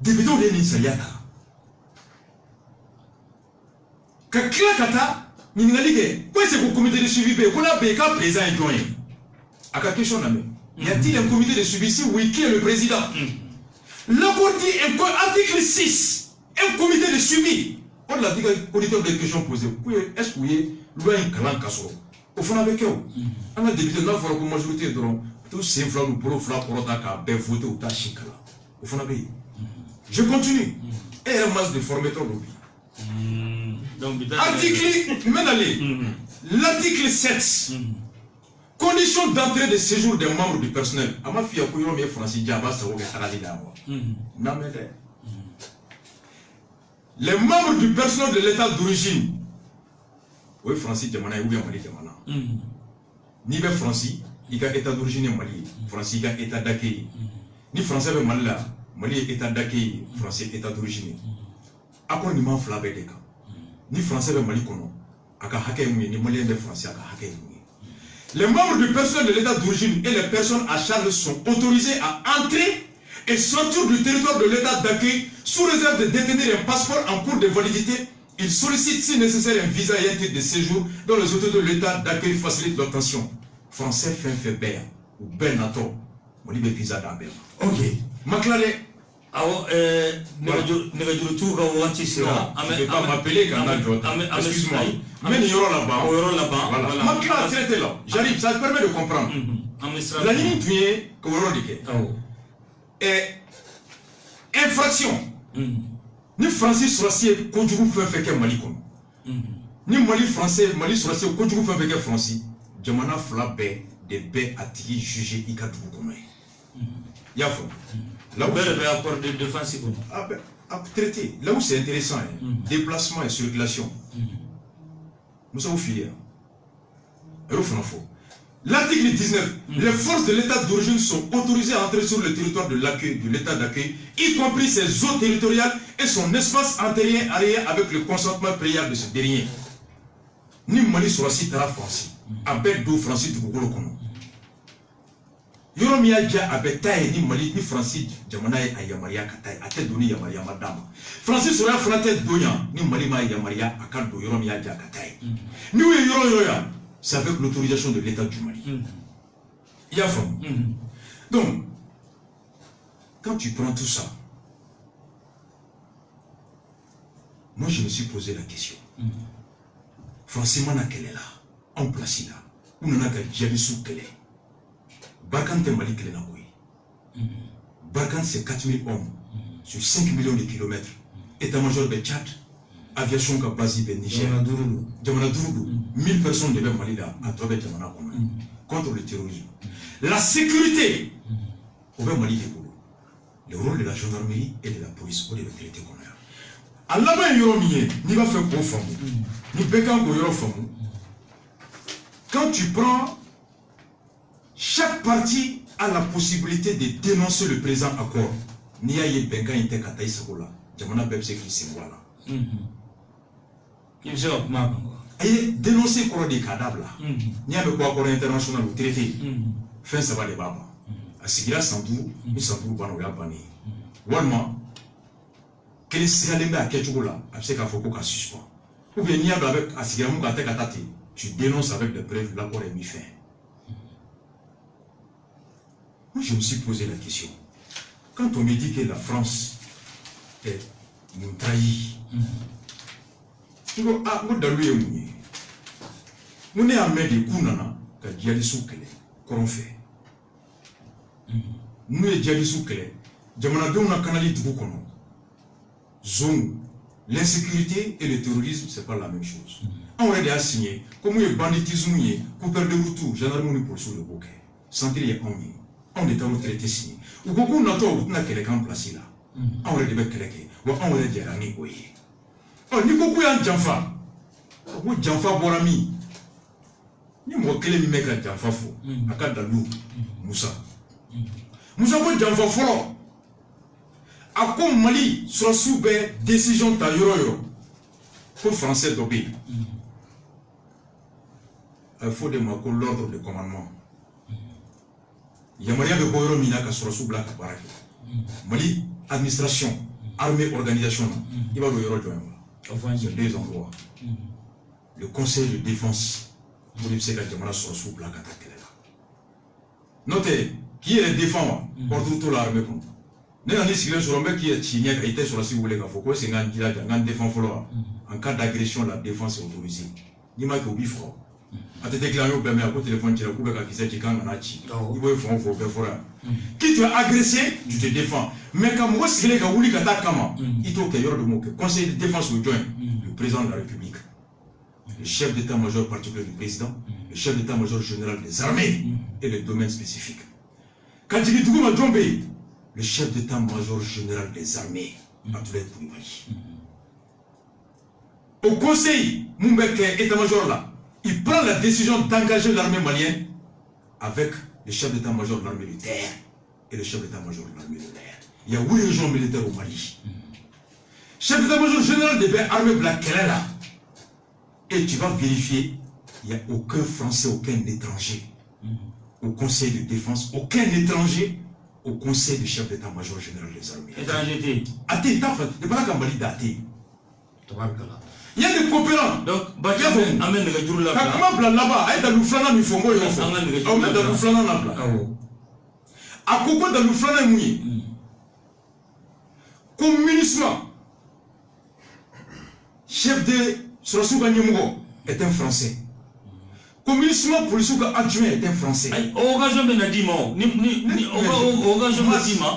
Député de Ninsayata. Kakla kata, Ningalike, quoi c'est pour le comité de suivi? Qu'on a béka président et joint. À quelle question n'a y a-t-il un comité de suivi ici? Oui, qui est le président? L'accord dit article 6, un comité de suivi. On l'a dit auditeur des questions posées. Est-ce que vous avez loin un clan Kassoro? Au fond, avec eux, on a député n'a pas la majorité de tous ces flammes ou pour flammes pour voter ou tachikala. Au fond, avec je continue. Et un masse de formateurs lobby. Article, l'article 7. Conditions d'entrée et de séjour des membres du personnel. À ma fille, à Francis Diaba, ça va les membres du personnel de l'état d'origine. Oui, Francis Diamana, ou bien Mali Diamana. Ni bien Francis, il a état d'origine Mali. Francis, il a état d'accueil. Ni Français, Mali là. Mali est état d'accueil, français état d'origine. Après, ni man flabé des cas. Ni français de Mali kono. Aka hake mouye, ni malien de français aka hake mouye. Les membres du personnel de l'état d'origine et les personnes à charge sont autorisés à entrer et sortir du territoire de l'état d'accueil sous réserve de détenir un passeport en cours de validité. Ils sollicitent si nécessaire un visa et un titre de séjour dont les autorités de l'état d'accueil facilitent l'obtention. Français fin fait ou ben nato. Mali be visa d'Aber. Ok. Maclare. Alors, Negajuru ka wati sira. Tu ne peux pas m'appeler quand excuse-moi. Mais il y aura là-bas. Voilà. Maclare traité là. J'arrive, ça te permet de comprendre. La ligne tu es infraction. Ni Francis Sorassier, Kodjougou fait que Mali comme. Ni Mali français, Mali Sorassier, Kodjougou fait que Francis. Jamana Flabé, des baies attirées, jugées, Ikadou comme. Yafo. Là où de défense à traiter. Là où c'est intéressant, déplacement et circulation. Nous sommes filières. L'article 19. Les forces de l'état d'origine sont autorisées à entrer sur le territoire de l'accueil, de l'état d'accueil, y compris ses eaux territoriales et son espace intérieur arrière avec le consentement préalable de ce dernier. Ni Mali Sorassi Tara Francis. Appel d'eau Francis du Bogolo Kono. yoro mi ya ja abetaye ni Mali ni Francis jamana ya yamaria katai ate doni yamaria madama Francis sura frate donya ni Mali ma yamaria akado yoro mi ya ja katai ni we yoro ya c'est avec l'autorisation de l'État du Mali. Il y a fond. Donc quand tu prends tout ça, moi je me suis posé la question. Forcément na quelle est là en place là où on a que Djabissou quelle est Barkhane te Mali quelle est là. Barkhane c'est 4000 hommes sur 5 millions de kilomètres. État-major de Tchad, aviation qui base de Niger, Djamana Dourou, 1000 personnes de Mali là à travers Djamana contre le terrorisme. La sécurité au Mali de Boulou. Le rôle de la gendarmerie et de la police au début de l'été qu'on a. À la main Yoromiye, ni va faire quoi femme, ni Bekan Goyoro femme. Quand tu prends, chaque parti a la possibilité de dénoncer le présent accord. Ni aye Bekan inte kataï sakola, Djamana Bebse qui c'est voilà. Il faisait au map. Aye dénoncer quoi des cadavres là. Ni avec quoi accord international ou traité. Fin ça va les baba. Asigira Sambou, ni Sambou Banoya Bani. Walma, quel est ce qu'il y a à Ketchoula, c'est qu'il faut qu'on suspend. Ou bien il y a avec Asigira Moukate Katati, tu dénonces avec des preuves, l'accord est mis fin. Moi je me suis posé la question. Quand on me dit que la France nous trahit, je dis, ah, moi dans lui, on est à mettre des coups, que Djadissou Kele, qu'on fait. Nous les Djadissou Kele, Djamanadou na kanali dugu kono. Zone, l'insécurité et le terrorisme, c'est pas la même chose. On aurait déjà signé, comme il y a banditisme, coupeur de route, gendarmerie pour sur le bouquet. Santé est en ligne. On est en traité signé. Ou beaucoup n'a pas eu quelqu'un placé là. On aurait déjà quelqu'un. Ou on aurait déjà mis quoi. Oh, ni beaucoup y'en Djanfa. Ou Djanfa Borami. Ni moi quel est le mec à Djanfa fou. Akad Dalou, Moussa. Moussa ko Djanfa folo. A comme Mali soit sous décision ta yoro pour français d'obéir. Il faut de moi l'ordre de commandement. Yamaria de Boyro Minaka soit sous black à Mali, administration, armée, organisation. Il va le yoro sur deux endroits. Le conseil de défense pour les Yamara soit sous black à notez, qui est le défendant pour toute l'armée. Nous avons dit sur le mec qui est signé, qui était sur la cible, c'est un défense en cas d'agression, la défense est autorisée. Il m'a dit au bifro. A te déclaré au permis à côté téléphone, tu as coupé qui s'est dit quand on a dit. Il faut faire qui tu as agressé, tu te défends. Mais quand moi, si les gars voulaient qu'attaquer comment, il faut qu'il y ait de mots. Conseil de défense au joint, le président de la République, le chef d'état-major particulier du président, le chef d'état-major général des armées et les domaines spécifiques. Quand il dit tout le monde, le chef d'état-major général des armées, Abdoulaye Coulibaly. Au conseil, Moumbek état-major là, il prend la décision d'engager l'armée malienne avec le chef d'état-major de l'armée de terre et le chef d'état-major de l'armée de l'air. Il y a 8 régions militaires au Mali. Chef d'état-major général de l'armée Black là. Et tu vas vérifier, il n'y a aucun Français, aucun étranger au conseil de défense, aucun étranger au conseil du chef d'état-major général des armées. Étranger. Athé, t'as fait, il n'y a pas qu'un Mali d'Athé. Il y a des coopérants. Donc, il y a des amènes de jour là. Quand là-bas, il y a des flânants, il faut moi, il faut. Il y a des flânants là-bas. À Coco, dans le flânant, mouillé. Communisme. Chef de Sorosuga Nyemougo est un Français. Communisme pour le Souga adjoint est un Français.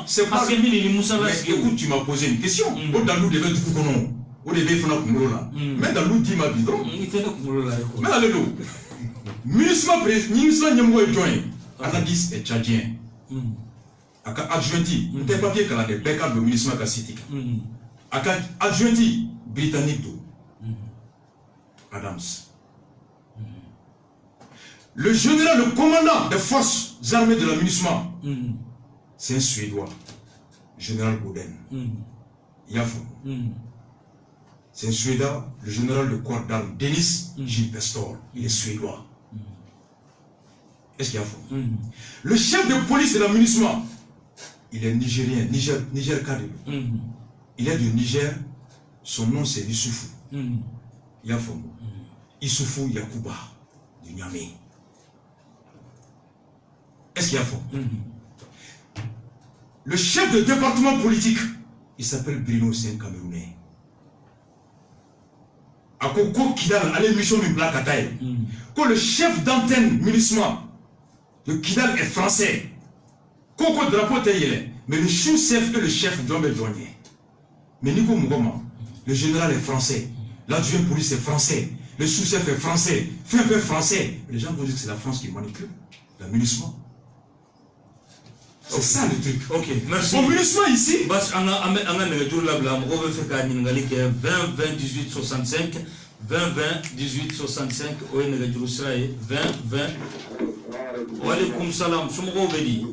C'est parce que écoute, tu m'as posé une question. Dans l'eau de l'eau, ou des béfons là. Mais dans l'eau, dis-moi bidon. Mais dans l'eau. Ministre Nyemougo est joint. Anadis est tchadien. Adjointi, n'était pas bien qu'elle a des bécades de ministre Kassitik. Adjointi, britannique d'eau. Adams. Le général, le commandant des forces armées de la MINUSMA, c'est un Suédois, général Boden. Yafo. C'est un Suédois, le général de corps d'armes, Denis Gilles Pestor, il est Suédois. Est-ce qu'il y a faux? Le chef de police de la MINUSMA, il est nigérien, Niger Kadil. Il est du Niger, son nom c'est Issoufou. Il y a faux. Issoufou Yakuba, du Niamey. Est-ce qu'il y a faux? Le chef de département politique, il s'appelle Bruno, c'est un Camerounais. À Koko Kidal, allez, mission du Black Ataï. Quand le chef d'antenne MINUSMA de Kidal est français, Koko drapeau taillé, mais le sous-chef et le chef d'homme est douanier. Mais Nico Mougoma, le général est français, l'adjoint de police est français, le sous-chef est français, Fef est français. Les gens vont dire que c'est la France qui manipule, la MINUSMA. C'est ça le truc. Ok, merci. Au MINUSMA ici. Bas, on a le tour là-bas, on va faire qu'à 20 20 18 65 20 20 18 65 au Nagajou Sraï 20 20. Wa alaykoum salam, Soumro Bedi.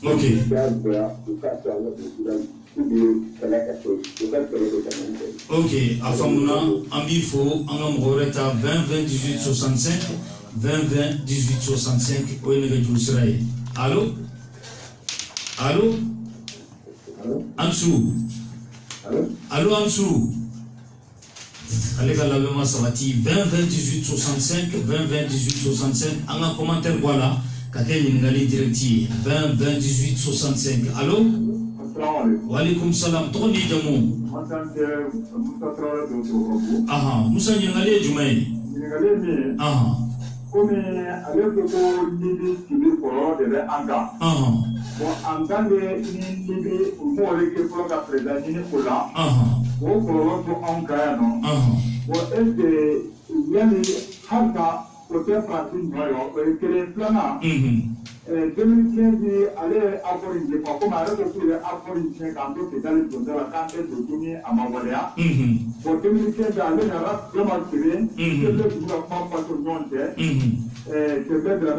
Ok. Ok, à Famuna, Ambifo, Angamoreta 20 20 18 65 20 20 18 65 au Nagajou Sraï. Allô? Allô? Ansou? Allô Ansou? Allez, la même savati 20 20 18 65 20 20 18 65. En un commentaire, voilà. Kaken Ngali Directi 20 20 18 65. Allô? Wa alaykoum salam. Toni Jamou. Aha, Moussa Ngali Jumaï. Aha. Comme avec le Libye civil pour de l'Anga. Bon, en tant que Libye, pour le pour la présidence pour là. Pour l'autre Anga, non. Bon, est-ce que il y a des Hanga côté pratique, que les plans. 2015, allez avoir une dépense, comme avec le avoir une 50 ans, c'est dans le dans la cantine de Guinée à Mawaléa. Pour 2015, allez la race de Marseille, c'est le gouvernement pas tout le monde, c'est le de la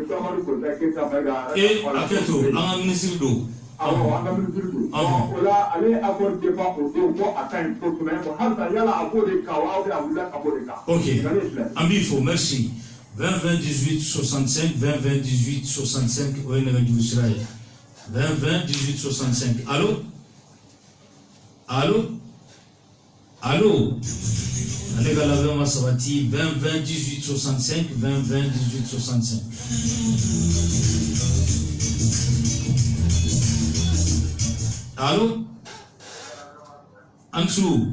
comment le côté que ça va gagner. Et à quel tour? À un ministre d'eau. Alors, on a mis le tout. Voilà, allez avoir des dépenses pour atteindre tout le monde. Pour ça, il y a la avoir des cas, ou la avoir des cas. Ok. Ambifo, merci. 20 20 18 65 20 20 18 65 au Nagajou Israël 20 20 18 65. Allô? Allô? Allô? Allez, Galavema Savati 20 20 18 65 20 20 18 65. Allô? Ansou?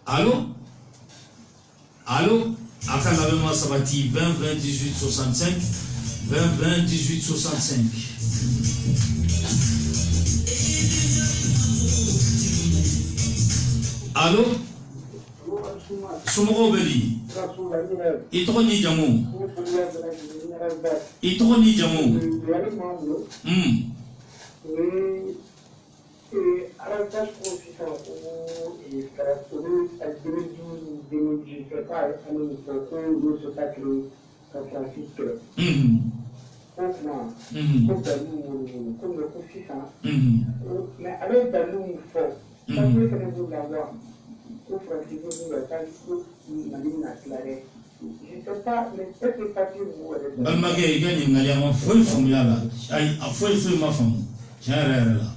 Allô? Allô? Après la même Savati 20 20 18 65 20 20 18 65. Allô? Soumro Beli. Itroni Jamou. Itroni Jamou. Alors, ça, je trouve que ça caractérise à 2012-2017, à l'administration de ce papier, San Francisco. Comme le consistant. Mais avec la longue force, ça peut être vous d'avoir, au Francisco, vous l'avez déclaré. Je ne sais pas, mais peut-être que papier vous avez. Balmagé, il gagne une alliance, folle formidable. A folle ma femme. Tiens, là.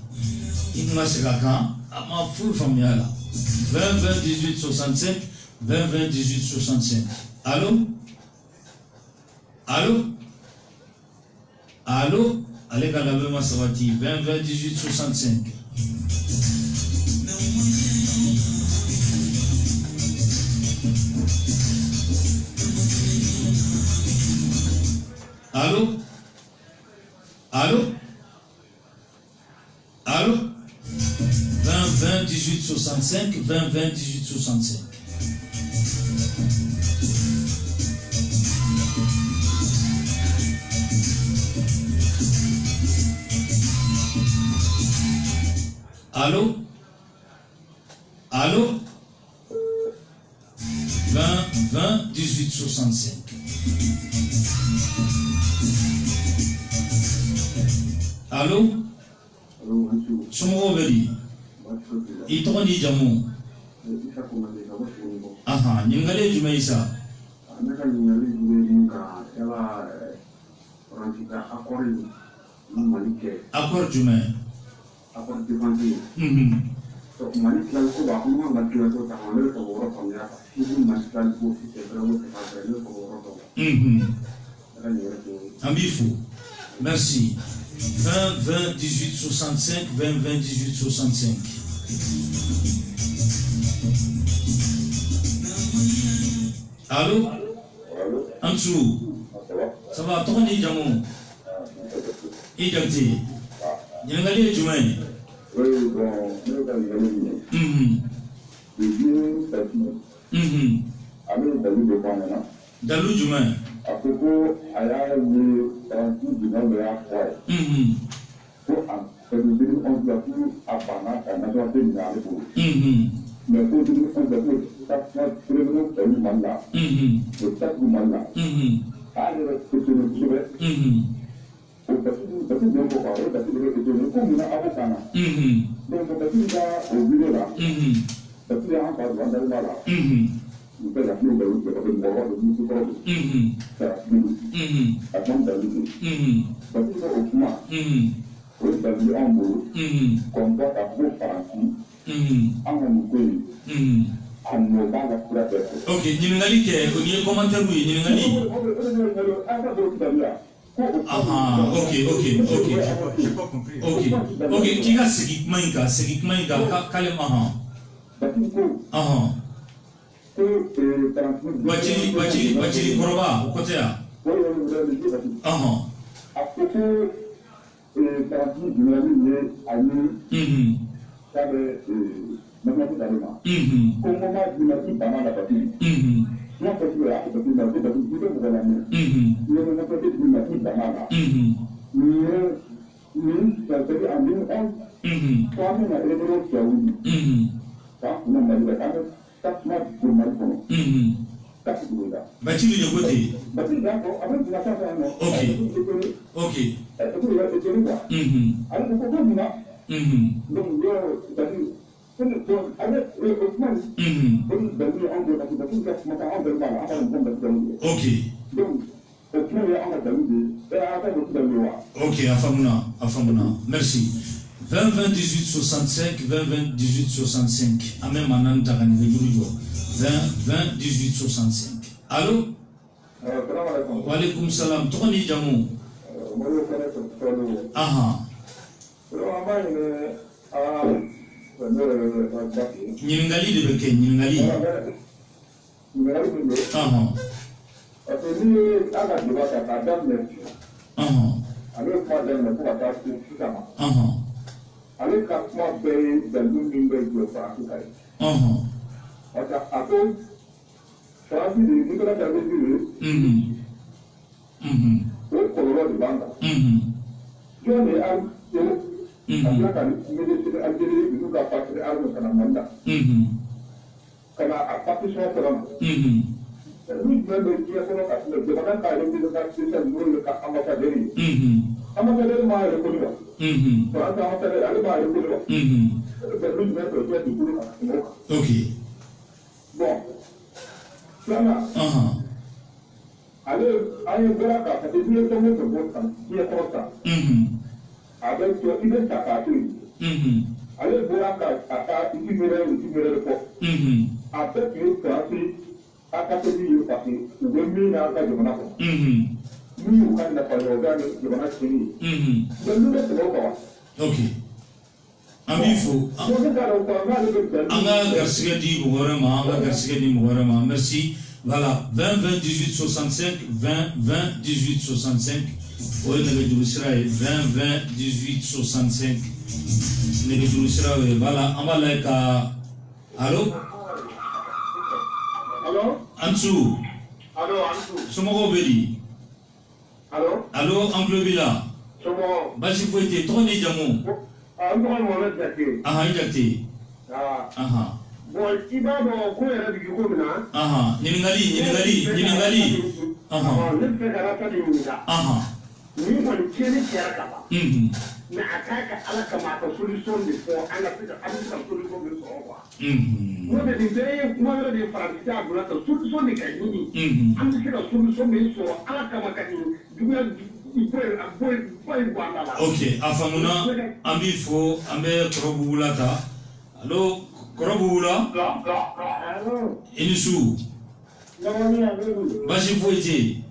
Il m'a dit quand à ma foule familiale 20 20 18 65 20 20 18 65. Allô? Allô? Allô? Allez, quand la même Savati 20 20 18 65. Allô? Allô? Allô? 20 20 18 65 20 20 18 65. Allô? Allô? 20 18 65. Allô? Somoro beli. Ito ni jamu. Aha, nyingale jumaisa. Accord jumain. Accord défendu. So Malikal ko ba kung mga magkila ko sa kanila ko oro ko niya hindi Malikal ko si Pedro ko sa kanila ko oro ko. Ambifu. Merci. 20 20 18 65 20 20 18 65. Allô? Ansou. Ça va, ton ni jamu. Idati. Nyangali jumain. Oui, bon, nous allons y aller. Le Dieu s'appelle. Avec David de Panama. Dalu jumain. À propos, à la tranquille du nom de la foi. Pour faire on doit tout apprendre à la majorité de la République. Mais pour dire on doit tout, chaque fois, c'est le nom de l'humain. Le chaque humain. À la respecter le sujet. Parce que bien pour parler, parce que le comme il a avec ça. Donc, parce qu'il a au bureau là. Parce qu'il a un pas de là. Vous faites la plus de l'autre, parce que le moment de nous tout ça a fini. À temps d'habiter. Parce qu'il faut au point. Oui, parce qu'il en boulot. Comme ça, à beau parti. En un pays. En ne pas la pour la personne. Ok, Ningali, il y a commentaire, oui, Ningali. Ah, ok. J'ai pas compris. Ok, qui a Segit Maïka, Kalemaha. Ah, Wachili Koroba, au côté. Ah, à côté, Tarantine du Nami, Ami, ça veut maintenant tout à l'heure. Comment m'a dit pas mal la partie. Non, parce que là, parce que la vie, parce que vous avez la main. Il y a une autre qui m'a dit pas mal. Mais ça veut dire en 2011, quand on a élevé le Saoudi, ça, on a dit la caméra, 4 mois de Malcom. 4 mois là. Bâti de côté. Bâti d'accord, avec la chance à nous. Ok. Est-ce que vous avez été là? Alors, pourquoi vous là? Donc, c'est-à-dire, avec Ousmane, ok. Donc, ok, Afamuna. Merci. 20 20 18 65, 20 20 18 65. Amen, Manan Tagani, 20 20 18 65. Allô? Wa alaikum salam. Tony Jamu. Aha. Ningali de Beke, Ningali. Ah, parce que lui, à la débat, à dame, avec moi, d'un pour attaquer tout ça. Avec 4 mois, payer dans le monde de France. Après, ça a dit, Nicolas avait dit, au colon de Banda. John et Al, après, quand il me dit que Algérie, nous avons passé les armes dans la mandat. Quand on a passé sur le plan. Lui, même qui a fait le débat, quand il a dit que c'est le cas ambassadeur. Ambassadeur m'a reconnu. Quand ambassadeur, elle m'a reconnu. Lui, même qui a dit que ok. Bon. Cela. Allez, voilà, parce que Dieu est tombé sur votre sang, qui est constant. Avec il est capable. Allez, voilà, à ici, le corps. Après, tu es français, à côté du passé, ou bien mis dans la demande. Nous, quand on a pas le organe, le demande fini. Donc, nous, c'est le ok. Amifo. Anga Garsigadi Mouarama, Anga Garsigadi Mouarama. Merci. Voilà, 20 20 18 65, 20 20 18 65. Oui, Israël, 20 20 18 65. Israël, voilà, on va like allô? Allô? Ansou. Allô, Ansou. Somogo Beli. Allô? Allô, Anglobila. Somogo. Bashi Fouete, Tony Jamou. Jackie. Bon, il va dans quoi du coup Ningali. Mais attaque à la camata solution de fond, à la solution de son. Moi, des Français à la solution de Canini. I'm the solution de son, à la Kamakani. Ok, afamuna, ambifo, ambe korobulata. Allo, korobula? Inisu. Bashi Fouiti.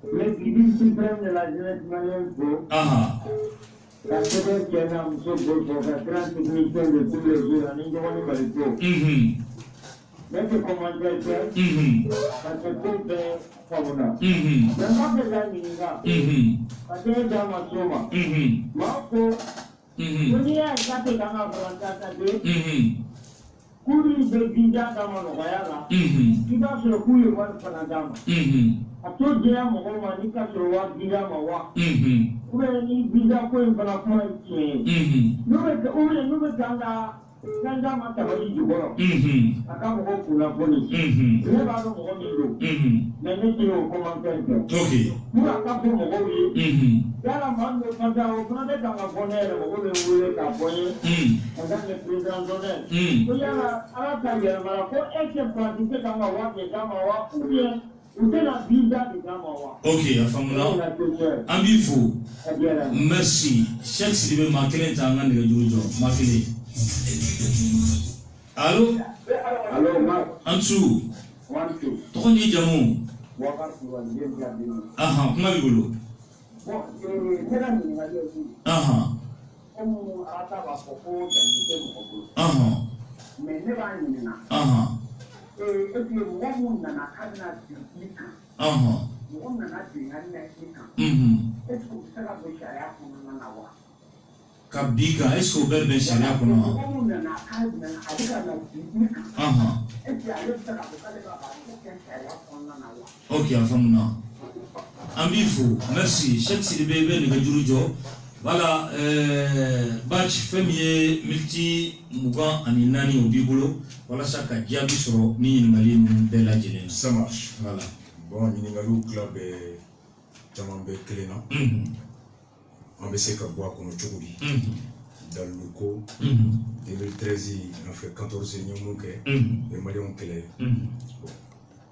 Le guide suprême de la jeunesse malienne pour la première qui est un monsieur pour faire 30 techniciens de tous les jours en Indonésie par le tour. Mais ce commentaire, parce que tout est formidable. Mais moi, je vais dire, parce que dans ma soma, moi, pour dire à ça, c'est dans ma volonté, Kuri de Bija dans mon royal, qui va se couiller voir pendant dame. A to dia mɔgɔ ma ni ka sɔrɔ wa bila ma wa ni bila ko in fana kuma ye tiɲɛ n'u bɛ kan ka fɛn ma tabali jukɔrɔ a ka mɔgɔ kunnafoni ne b'a dɔn mɔgɔ min don mais ne tɛ o commentaire kɛ pour a ka fɔ mɔgɔw ye yala maa min bɛ fanta o fana bɛ kan ka fɔ ne yɛrɛ mɔgɔ bɛ wele k'a fɔ n ye en tant que président d'honneur ko yala ala ta yɛlɛmara ko est ce que Faransi tɛ kan ka wa kɛ d'a ma wa ou bien Ok, afamuna. Ambifo. Merci. Cheikh Sidibé Makele tanga ne jojo. Makele. Allô? Allô, Marc. Ansu. Wantu. Tokoni jamu. Kuma bibulu. Bon, c'est la minimalité. Comme Arata va proposer mais ne va pas et puis on a kana dika on a dika est-ce que ça va vous charia pour nous na wa kabika est-ce que bebe sharia kuna on a kana adika na dika et puis alors ça va vous charia pour nous na wa ok afamuna ambifo merci Cheikh Sidibé be ne jurujo voilà batch premier multi mugan ani nani obibolo voilà ça ka diabi soro ni ngali de la jelen ça marche voilà bon ni ngali club jamambe kelena on va essayer de boire comme choubi dans le co 2013 on fait 14 nyumuke et malion kele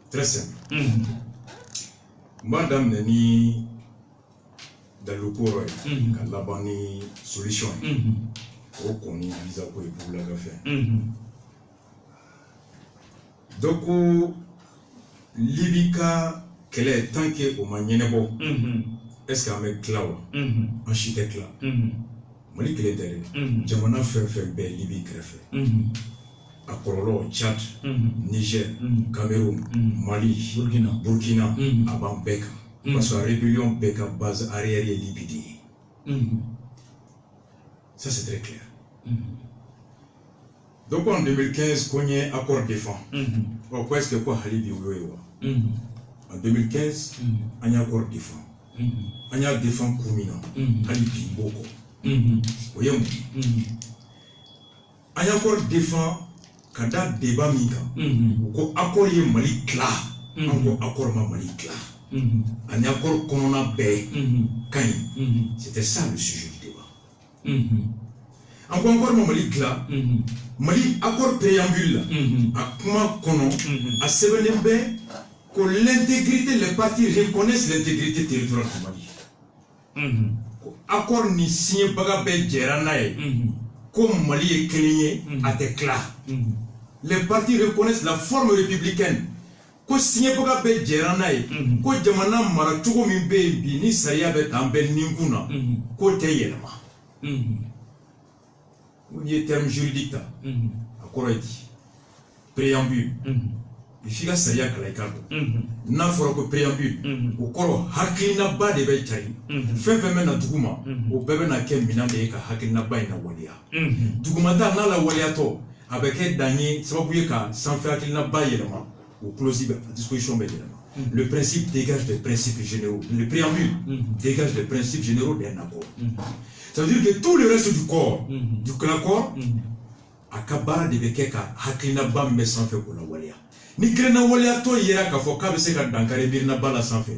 très simple madame ni dans le cours la bonne solution au qu'on y visa pour la faire donc libika quel est tant que au manienebo est-ce qu'on met cloud architecte là mali quel est derrière jamana fait belle libi greffe à Korolo, Tchad, Niger, Cameroun, Mali, Burkina, avant Beka. Parce que la rébellion Beka base arrière et Libye. Ça c'est très clair. Donc en 2015, on a un accord défense. Pourquoi est-ce que quoi Halibi en 2015, on a un accord défense. On a un défense communal. Halibi Boko. Voyez-vous. On a un accord défense. Kada débat mika ko accord ye Mali kla ko accord ma Mali kla un accord qu'on a bé c'était ça le sujet du débat encore ma Mali kla Mali accord préambule a comment kono a sevenembe que l'intégrité les partis reconnaissent l'intégrité territoriale du Mali accord ni signé baga be jerana comme Mali est cligné à tes clas. Les partis reconnaissent la forme républicaine. Ko signé pas be jeranaye ko jamana mara tugo min be bi ni sariya be tan be ninguna ko te yelma on y est terme juridique ta akoro dit préambule il figa sariya kala ikado na foro ko préambule o koro hakina ba de be tari fefe mena duguma o bebe na ke minande ka hakina ba ina waliya duguma ta na la waliya to avec un dernier, c'est pas pour que sans faire qu'il n'a pas yélement ou closible à disposition. Le principe dégage des principes généraux. Le préambule dégage des principes généraux d'un accord. Ça veut dire que tout le reste du corps, du corps, a kabara de bekeka hakina bambe sanfe ko la walia. Ni grena walia to yera ka fo ka be se ka dankare birna bala sanfe.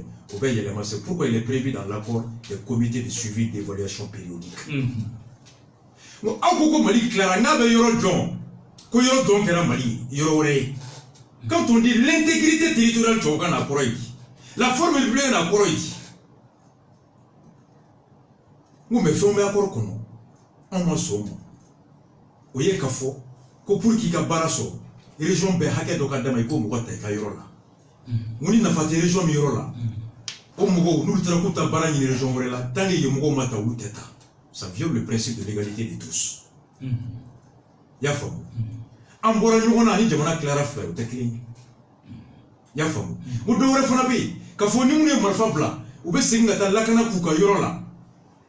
C'est pourquoi il est prévu dans l'accord des comités de suivi d'évaluation périodique. Quand on dit l'intégrité territoriale, la forme du bleu est accord. Nous me faisons accord qu'on on m'a somme. Vous voyez qu'il faut que pour qu'il y ait un barasso, les régions be haké do kadama iko mo ta kayorola. Muni na fate région mi yorola. Nous ça viole le principe de l'égalité de tous. Ya famu. Ambora nyona ni jamana clara frère o tekli. Ya famu. Mo do wore fona be ka fo ni mune marfa bla o be singa ta lakana ku ka yorola.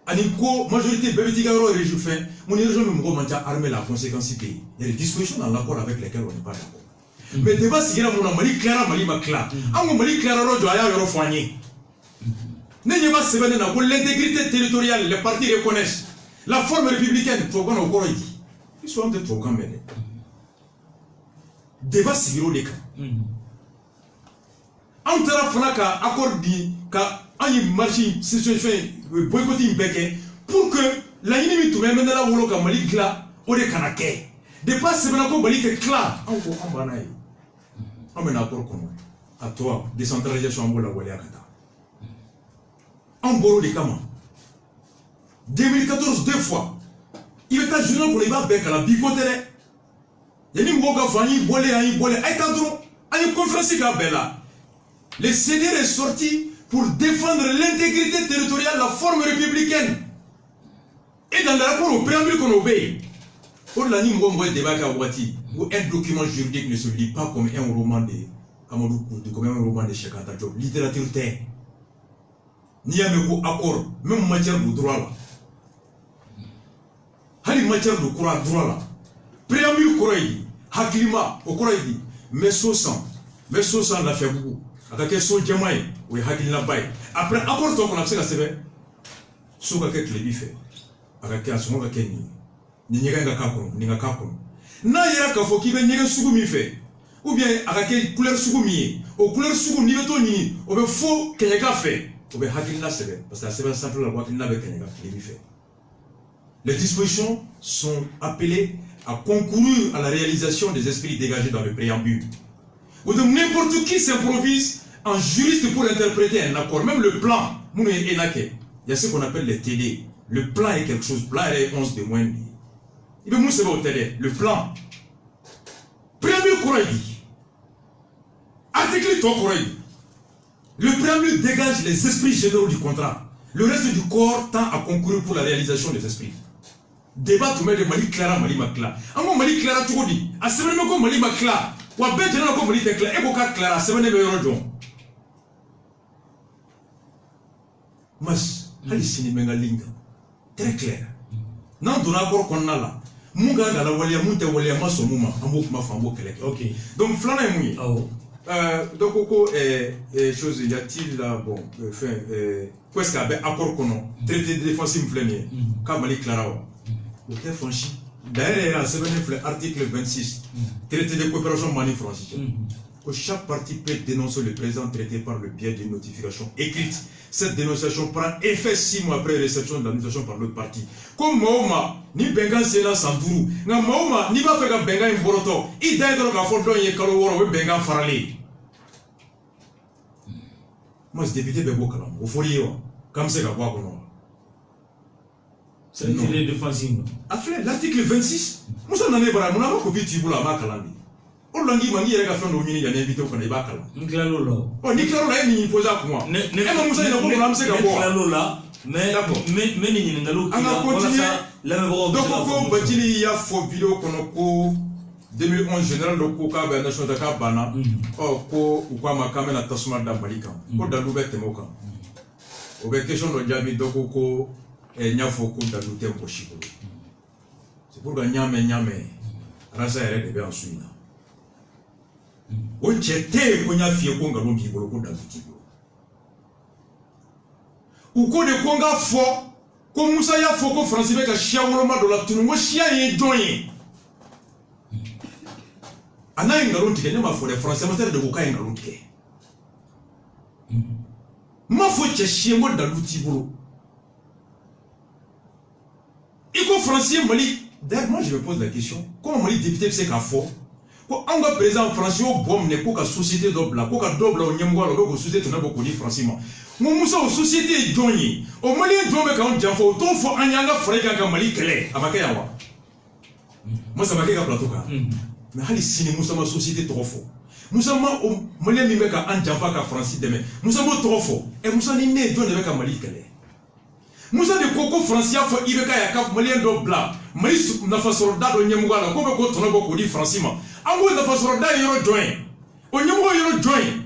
Ani ko majorité bebeti ga yoro région fin mon région mo manta armer la conséquence pays. Il y a des dispositions dans l'accord avec lesquelles on n'est pas d'accord. Mais débat si on a mali clara mali makla. Ango mali clara rojo aya yoro foigné. L'intégrité territoriale, les partis reconnaissent la forme républicaine. Ils sont des programmes. Débat civil au cas. On t'a fait un accord dit qu'on marché boycotting pour que la limite tout même là où l'on Mali gla au de Kanake. Débat c'est maintenant qu'on Mali est clair. On va naï. On met un accord comme à toi décentralisation en la Walia Kata. En boro de Kama. 2014, 2 fois. Il est à journal pour les bas bec à la bicotere. Il y a une boga fanny, bolé, aïe, bolé, aïe, tantôt, aïe, conférence à Bella. Le CDR est sorti pour défendre l'intégrité territoriale, la forme républicaine. Et dans le rapport au préambule qu'on obéit, pour la ligne où débat à Ouati, où un document juridique ne se lit pas comme un roman de Amadou Koudou, comme un roman de Cheikh Anta Diop, littérature terre. Ni a même accord, même matière de droit là. Hali matière de droit là. Préambule Koraïdi, Hakilima, au Koraïdi, mais Sosan l'a fait beaucoup. Avec son Djamaï, ou Hakilina Bay. Après, accord qu'on a fait la CV, Souka Kek le bifé. Avec un son Kenny. Ni Nyaga Kakon, ni Kakon. Na yera Kafo qui vient Nyaga Sougumi fait. Ou bien avec couleur Sougumi, au couleur Sougumi, ni au bien faux Kenyaga fait. Parce que la sévère simple la loi les dispositions sont appelées à concourir à la réalisation des esprits dégagés dans le préambule. Ou donc n'importe qui s'improvise en juriste pour interpréter un accord, même le plan. Il y a ce qu'on appelle les TD. Le plan est quelque chose, plan est 11 de moins. Le plan. Préambule Kouraïdi. Article 3 Kouraïdi. Le préambule dégage les esprits généraux du contrat. Le reste du corps tend à concourir pour la réalisation des esprits. Débat tout de Mali Clara, Mali Makla. En Mali Clara, tout dit. À ce moment Mali Makla, ou à Benjamin comme Mali Clara, et Boka Clara, c'est un événement. Mas, Hali Sinimenga Linga. Très clair. Non, on a encore qu'on a là. Munga dans la Walia Munte Walia Masomuma, en beaucoup ma femme, ok. Donc, Flana et Mouy. Donc, chose, y a-t-il là, bon, enfin, qu'est-ce qu'il y a accord qu'on a, traité de défense inflammée, comme Mali Clara, ok, franchi. D'ailleurs, c'est l'article 26, traité de coopération mani française, que chaque partie peut dénoncer le présent traité par le biais d'une notification écrite. Cette dénonciation prend effet 6 mois après réception de la notification par l'autre partie. Comme Mahoma, ni Bengan Sena Santourou, Mahoma, ni va faire Bengan Boroto, il d'aide dans la photo et Kalowaro, Bengan Farali. Moi, je député Bebo Kalam, au foyer, comme c'est la voix qu'on a. C'est une défensive. Après, l'article 26, nous sommes dans les bras, nous avons copié Tiboula Makalandi. On l'a dit, il y a fait un domini, il y a invité au Canada. Nicolas Lola. Oh, Nicolas Lola, il pose à moi. Mais il y a Nicolas Lola, mais il y a donc, il y a une vidéo qu'on a 2011 général de Koka, Nation de Kabana, ou quoi, ma caméra Tasma d'Amalika, ou d'Aloubet Temoka. Ou bien question de Djami Dokoko et Nyafoko d'Aloubet Moshibo. C'est pour que Nyame, Rasa est de Béansuina. o chete ko nya fie ko ngalo bi bolo ko da fitibo u ko de ko nga fo ko Musa ya fo ko France be ka shia wolo ma do la tunu mo shia ye joyin ana ngalo tike ne ma fo de France ma tere de ko ka ngalo tike ma fo che shia mo da lutibolo iko français Mali. D'ailleurs, moi je me pose la question, comment Mali député c'est qu'à fort ko anga président français au bom ne ko ka société dobla ko ka dobla o nyamgo lo ko société na boko ni français mo musa o société joni o Mali jombe ka on jafo to fo anyanga frega ka Mali kele abaka yawa mo sa bakeka plateau ka mais hali sini musa ma société to fo musa ma o Mali mi meka an jafa ka français deme musa mo to fo e musa ni ne joni be ka Mali kele musa de koko français fo ibeka ya ka Mali dobla Mali na fa soldat do nyamgo la ko be ko tono boko di français ma ango na fa soldat yoro join o nyamgo yoro join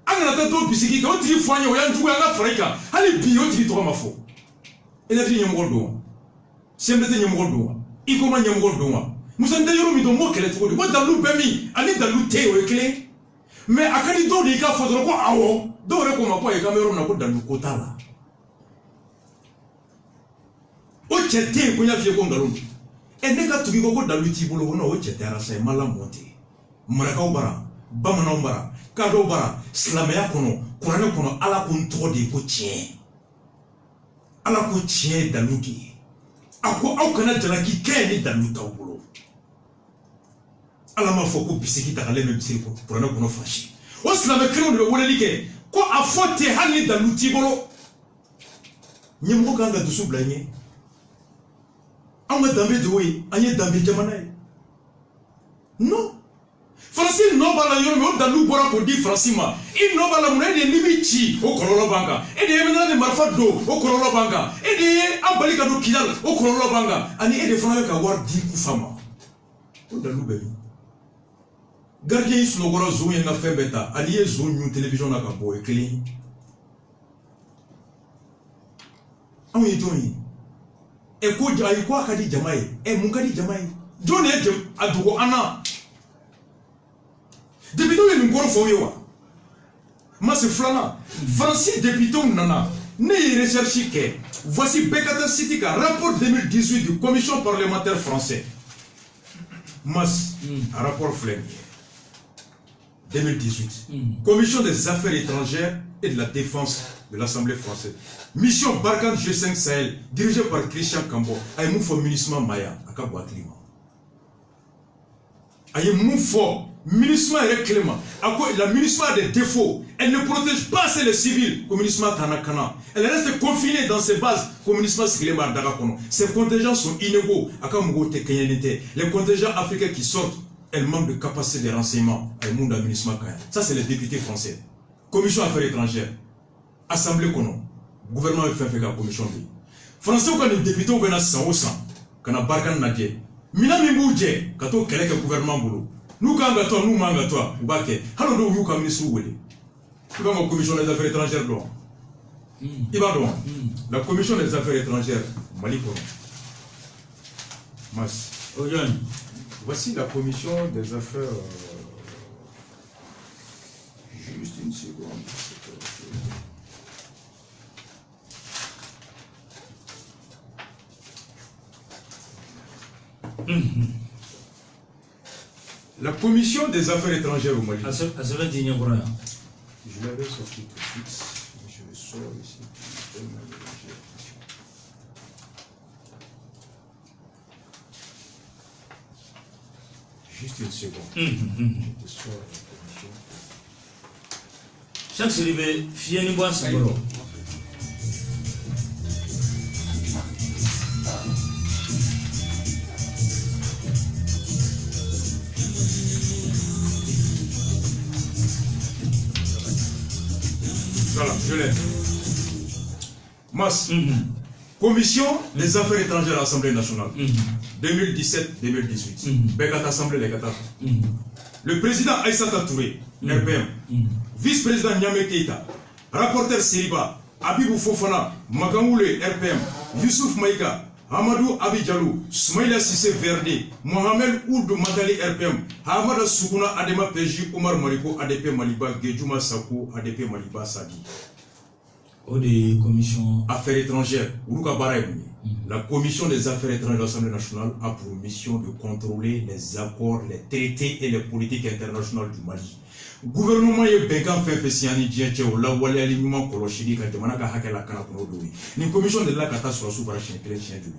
anga na to bisiki ka o tiri fo anya o yanju anga freka hali bi o tiri to ma fo ene tiri nyamgo do sembe te nyamgo do iko ma nyamgo do musa nda yoro mi do mo kele to ko dalu be mi ani dalu te o ekle mais akani do de ka fo do ko awo do re ko ma ko e kamero na ko dalu ko tala o chete ko nya fie ko ngalo ene ka tugi ko dalu ti bolo no o chete ara sai mala monte maraka bara bamana bara kado bara islamaya kono qur'an kono ala ko nto de ko tie ala ko tie dalu ki ako au kana jana ki kene dalu ta bolo ala ma foko bisiki ta kale me bisiki ko qur'an kono fashi o islamaya kino de wala like ko afote hani dalu ti bolo nyimbo kanga dusu blanye anga dambe doyi anye dambe jamana non français no bala yoro me dalu bora ko di français ma il no bala mun de limici o kololo banga e de yemena de marfa do o kololo banga e de abalika do kidal o kololo banga ani e de fana ka war di ku fama o dalu be gardien is no gora zo yenga fembeta ani e zo nyu television na ka bo e clean awi doni e ko jai ko akadi jamai e mukadi jamai jone e adugo ana député le ngoro fo yewa mas flana français député nana ne recherche que voici Bekata Sitika rapport 2018 du commission parlementaire français mas rapport flène 2018 commission des affaires étrangères et de la défense de l'Assemblée française. Mission Barkhane G5 Sahel, dirigée par Christian Cambo, a un mouvement ministre Maya, à Kabouatlima. A un mouvement ministre Clément, la ministre a des défauts. Elle ne protège pas assez les civils, comme ministre Tanakana. Elle reste confinée dans ses bases, comme ministre Clément Dagakono. Ses contingents sont inégaux. Les contingents africains qui sortent, elles manquent de capacité de renseignement. Ça, c'est les députés français. Commission Affaires étrangères. Assemblée kono gouvernement fait la commission bi français ko ni député ko na 100 kana Barkhane nadje mina mi buje ka to kele ke gouvernement bulu nous ka nga to nous manga to ubake halo do yu ka ministre wele ko nga commission des affaires étrangères do ibado la commission des affaires étrangères Mali kono mas oyan voici la commission des affaires juste une seconde. La commission des affaires étrangères au Mali. Je l'avais sorti tout de suite. Je le sors ici. Juste une seconde. Je te sors la commission. Chaque célibé, fier ni bois sans bolo. Voilà, je l'ai. Mas, commission des affaires étrangères à l'Assemblée nationale, 2017-2018. Bekata Assemblée les Qatar. Le président Aïssata Touré, RPM. Vice-président Niamé Keïta. Rapporteur Seriba, Abibou Fofana, Magangoule, RPM. Youssouf Maïka, Amadou Abidjalou, Soumaïla Sissé Verde, Mohamed Oudou Matali RPM, Hamada Soukouna Adema PJ, Omar Mariko, ADP Maliba, Gedjouma Sako, ADP Maliba Sadi. Au des commissions Affaires étrangères, Ourouka Baraïbouni. La commission des affaires étrangères de l'Assemblée nationale a pour mission de contrôler les accords, les traités et les politiques internationales du Mali. Gouvernement est Benkan Fefesiani Djentcheo, la Wale Alimouman Kolochidi, Katemanaka Hakela Kanakonodoui. Une commission de la Kata sur la sous-barachien, chien de lui.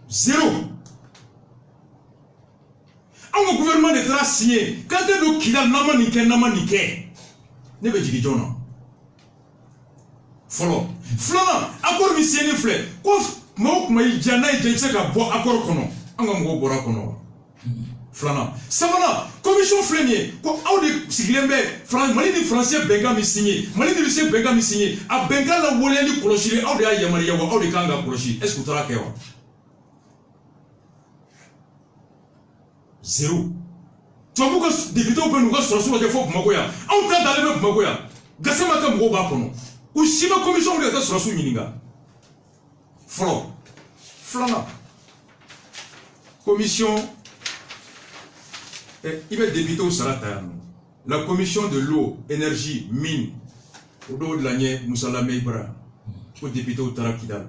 Zéro. Un gouvernement de trace signé. Quand tu es Kida Namanike, ne veut dire John. Follow. Flana, accord missionné flé. Kof, Mauk Maï Diana et Jenseka Bo accord Kono. Angambo Bora Kono. Flana. Savana, commission flénier. Ko Audi Siglembe, Mali de Français Bengami signé. Mali de Lucien Bengami signé. A Bengal la Woleli Kolochiri, Audi Ayamaria, Audi Kanga Kolochi. Est-ce que tu as Kewa? Zéro. Tu as beaucoup de députés au Benouga sur la source de Fok Magoya. On t'a d'aller avec Magoya. Gassamaka Mroba Kono. Ou si ma commission de l'État sur la sous-Mininga. Flora. Flana. Commission. Il va député au Salatayano. La commission de l'eau, énergie, mine. Au dos de l'année, Moussala Meibra. Au député au Tarakidal.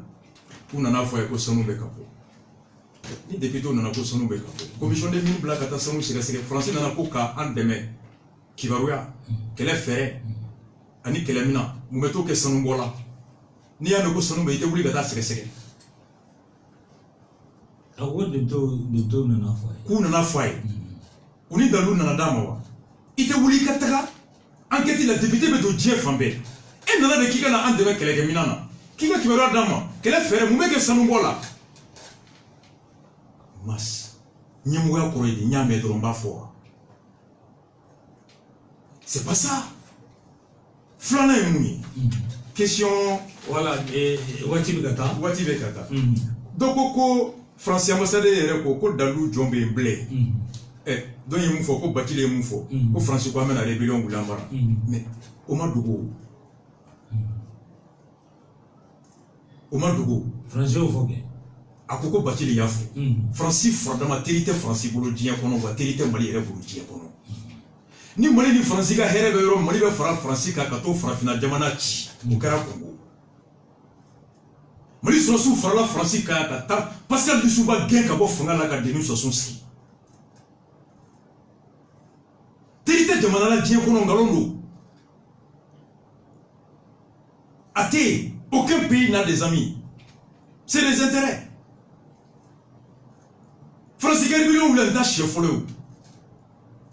Pour n'en avoir qu'au Sanou Bekapo. Ni député au Nanako Sanou Bekapo. Commission des mines Black à Sanou, c'est le français Nanako Ka en demain. Qui va voir. Qu'elle est fait. Ani kelemina mumeto ke sanu bola ni ya ko sanu be ite wuli gata sege awo de to nana fay ku nana fay uni dalu nana dama wa ite wuli kataka enquête la député be do die fambe e nana de kika na ande be kelege minana kika kibara dama kele fere mumeke sanu bola mas nyamu ya ko ide nyame do mba fo c'est pas ça. Flana est mouillé. Question. Voilà, et Watibekata. Watibekata. Donc, français ambassadeur, ko Dalou Djombe Blé. Donc, il faut qu'on bâtit les moufos. Au français, quoi, même la rébellion ou l'ambara. Mais, Omar Dogo. Omar Dogo. Français au Fogué. A Koko bâti les Yafo. Français, Fradama, Térité français, pour le Diakono, va Térité Mali, pour le Diakono. Ni Mali ni Français ka here be ro Mali be fara Français ka to fara fina jamana ci Mukara Congo Mali so su fara la Français ka ta Pascal Bissouba gen ka bo funga la ka denu so son ski Térité jamana la dien kono ngalondo até aucun pays n'a des amis c'est des intérêts Français ka million ou la dash follow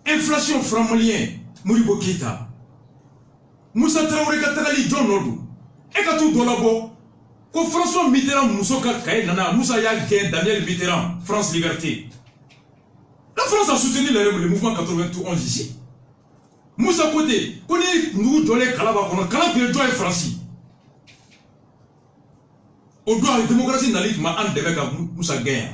inflation franc malien Moribo Keita Moussa Traoré Katakali John Nodou et ka tout dolabo ko François Mitterrand Moussa Kaye Nana Moussa Yagen Daniel Mitterrand France Liberté. La France a soutenu le mouvement 91 ici. Moussa Côté connaît nous donner Kalaba kono Kalaba doit être Francis. On doit la démocratie n'a ma an deveka Moussa Gaye.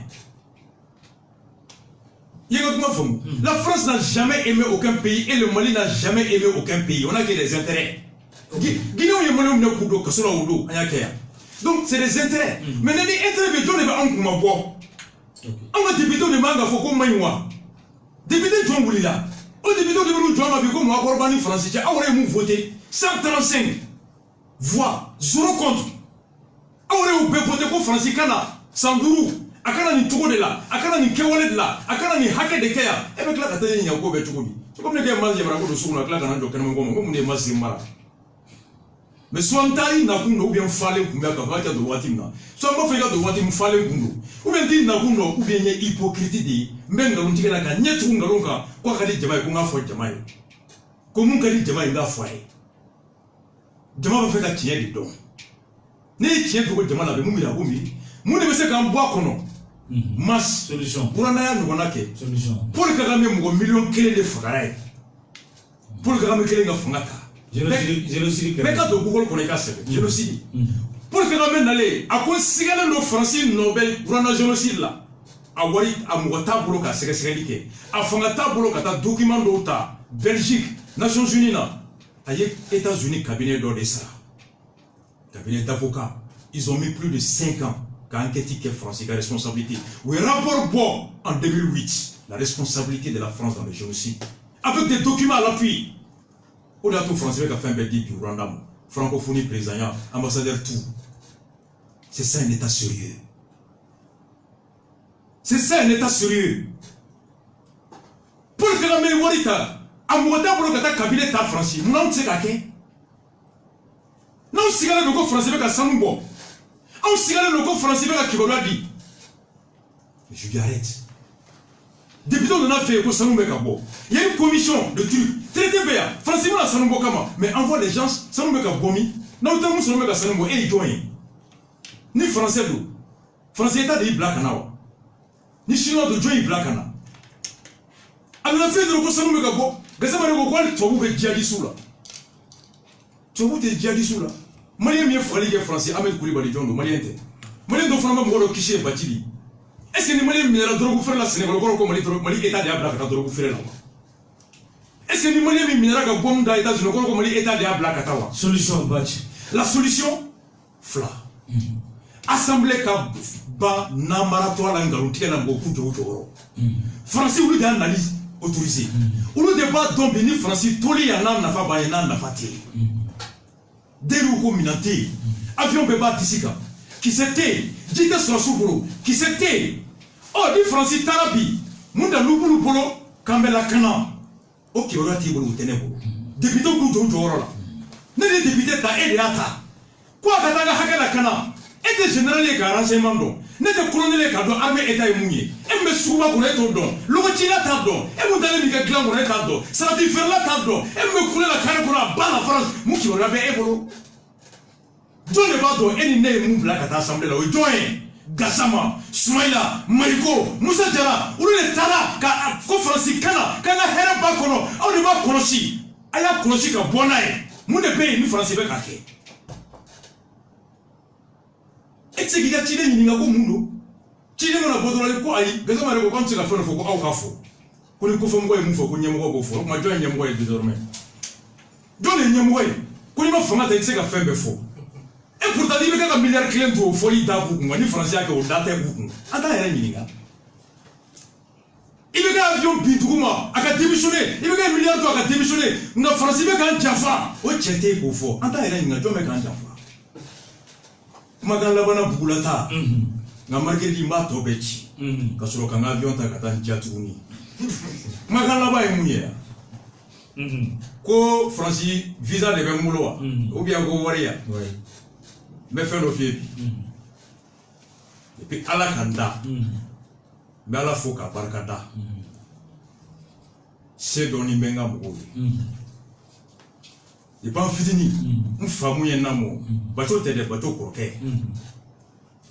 La France n'a jamais aimé aucun pays et le Mali n'a jamais aimé aucun pays. On a que des intérêts. Donc c'est des intérêts. Mais les intérêts de John n'est pas un coup. On a député de Manga Foko Maïwa. Député John Boulila. On député de John Mabiko Mouakorbani français. On aurait voté 135 voix, 0 contre. On aurait voté pour Francis Kana, Sandourou. Akana ni tuko de la, akana ni kewale de la, akana ni hake de kaya. Ebe kla kata ni nyako be tuko di. So comme ne ke mazi mara ko do sukuna kla kana do kana ngo ngo mu ne mazi mara. Mais so antai na kuno ou bien fale kumbe ka vaja do watim na. So mba fega do watim fale kundo. Ou bien di na kuno ou bien ye hypocrite di mbenga lunti kana ka nyetu ngalonga kwa kali jamai ko ngafo jamai. Ko mun kali jamai ngafo ai. Jama ba fega tiye di don. Ne tiye ko jama na be mu mi ya bumi. Mu ne be se kan boa kono. Masse solution pour un aya nous ke solution pour que Kagame mo million kele de fagaray pour que Kagame kele nga fungata génocide mais quand au Google connaît casse génocide pour que Kagame n'allait à quoi sigala no Français Nobel pour un génocide là a wari a mugata bolo ka sege a fungata bolo ka ta document do ta Belgique Nations Unies na aye États-Unis cabinet do de ça cabinet d'avocat ils ont mis plus de 5 ans qu'à enquêter quelle France, quelle responsabilité. Oui, rapport Bois en 2008, la responsabilité de la France dans le génocide. Avec des documents à l'appui. Au-delà tout français qui a fait un bêtise du Rwanda, francophonie président, ambassadeur, tout. C'est ça un état sérieux. C'est ça un état sérieux. Pour que la mémoire, à moi d'abord que ta cabinet ta France, nous n'avons pas qu'à non, si le logo français avec un Sanumbo. On si le logo français avec un Kiboladi. Je lui arrête. Depuis on a fait pour Sanumbo Kabo. Il y a une commission de trucs. Traité BA. Français la Sanumbo Kama. Mais envoie les gens Sanumbo Kabomi. Non, nous sommes Sanumbo Sanumbo et ils joignent. Ni français d'où. Français état de Black Anawa. Ni chinois de joint Black Ana. Alors la fait de logo Sanumbo Kabo. Gazama logo quoi le tobu avec Djadisou là. Tobu te Djadisou là. Malien mieux frali français Ahmed Koulibaly Jondo malien te malien do fana mangolo kiché batili est-ce que ni malien minera drogu faire la Sénégal ko Mali état de Abla ka drogu faire là est-ce que ni malien minera ka bom da États-Unis ko Mali état de Abla ka tawa solution batch la solution fla assemblée ka ba na maratoire la ngaru tika na beaucoup de français ou de analyse autorisé ou le débat donc ni français toli ya na fa ba na na fati Deruko Minante, avion Beba Tissika, qui s'était, Jita Sosoubolo, qui s'était, oh, dit Francis Tarabi, Munda Lubulu Polo, Kambela Kana, oh, qui aura Tibolo Tenebo, député Goudo Jorola, n'est député ta Eliata, quoi Katanga Hakala Kana, était général et renseignement, n'était colonel Kado, armée État et Mounier, et me souva pour être au don, l'Otina Tado, et Moudale Mika Glam pour être Tado, ça va faire la Tado, et me couler la carrière pour la balle à France, Mouki on avait Ebolo. John Lebado, et il n'est pas à l'Assemblée là, John, Gassama, Soumaïla, Maïko, Moussa Djara, ou le Tala, Francis Kana, Kana Hera Bakono, on ne va Kolosi, Aya Kolosi ka Bonae, Moune Bay, nous Francis Bekake. Et c'est qu'il y a tiré une ligne à Mundo. Tiré mon abordon à quoi aïe, Gazama le quand c'est la fin de Foko Kafo. Qu'on ne confond pas et Moufo, qu'on y a moins fort, ma joie y a moins désormais. John et Yamoué, qu'on y va faire un c'est qu'à faire before. Et pourtant, il y a un milliard de clients au folie d'Abou, ni français qui ont daté beaucoup. Attends, il y a un il y a un avion Bintouma, qui a démissionné. Il y a un milliard qui a démissionné. Nous avons français qui a Jaffa. Oh, tu étais pour fort. Attends, il y a un milliard qui a Jaffa. Magan Labana Boulata. Na marqué ma Tobechi. Parce que quand avion t'a gâté Jatouni. Magan Laba est mouillé. Ko Francis visa de Bemouloa. Ou bien go Waria. Mais fait le fier. Et puis à la Kanda. Mais à la Foka Barkada. C'est donné Benga Mougoui. Et pas fini. Une femme y en a mot. Bateau était des bateaux coquets.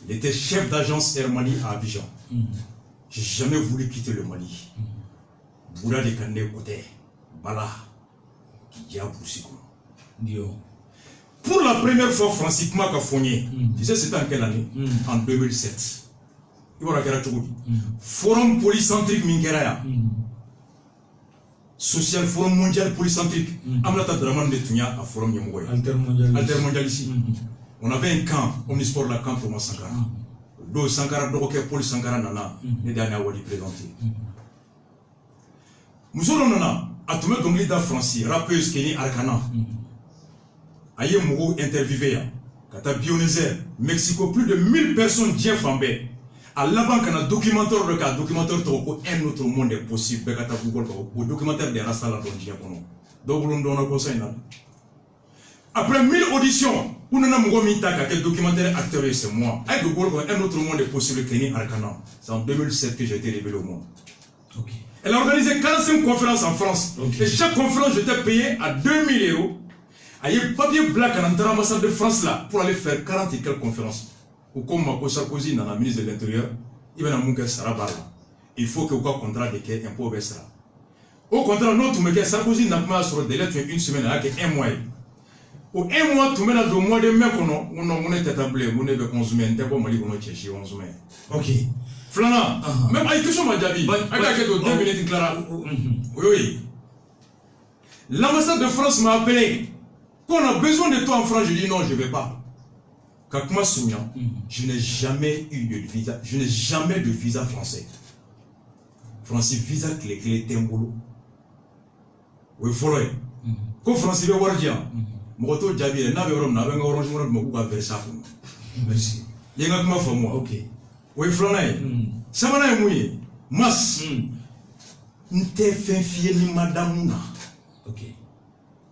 Il était chef d'agence Air Mali à Abidjan. J'ai jamais voulu quitter le Mali. Boula de Kandé côté. Bala. Qui a poussé. Pour la première fois, Francis Maka Fogné, tu sais c'était en quelle année? En 2007. Il va regarder tout. Forum polycentrique Mingeraya. Social Forum mondial polycentrique. Amlata Draman de Tunya à Forum Yamoué. Altermondial ici. On avait un camp, omnisport la camp Thomas Sankara. Do Sankara Doke Poli Sankara Nana, les derniers Wadi présenté. Moussoulou Nana, a tout le monde dans Francis, rappeuse Kenny Arcana. Aïe Mourou interviewé, Kata Bionézer, Mexico, plus de 1000 personnes bien fambées. À la banque, on a documentaire le cas, documentaire Toko, un autre monde est possible, Kata Google, au documentaire des Rasta la Donjiakono. Donc, on a conseil. Après 1000 auditions, on a Mouromita, quel documentaire acteur c'est moi. Avec Google, un autre monde est possible, Kenny Arcana. C'est en 2007 que j'ai été révélé au monde. Elle a organisé 45 conférences en France. Et chaque conférence, j'étais payé à 2000 €. Il y a un papier black à l'ambassade de France là pour aller faire 40 et quelques conférences. Ou comme Mako Sarkozy, dans la ministre de l'Intérieur, il va nous Sarabala. Il faut que vous ayez un contrat de quai impôt Bessra. Au contraire, nous, tout le Sarkozy n'a pas sur le délai une semaine avec un mois. Au un mois, tout le monde a 2 mois de mai, on est établi, on est de consommer, on est bon, on est cherché, on est. Ok. Flana, même avec tout ça, m'a dit, avec 2 minutes, Clara. Oui. L'ambassade de France m'a appelé. Quand on a besoin de toi en France, je dis non, je ne vais pas. Kakuma Soumia, je n'ai jamais eu de visa, je n'ai jamais de visa français. Français visa clé Tembolo. Oui, follow. Quand français veut voir dire, Moto Jabi, n'a pas orange, beaucoup à Versailles. Merci. Il y a un peu moi. Ok. Oui, Florent. Samana Mouye, Mas. N'te fait fier ni madame. Ok.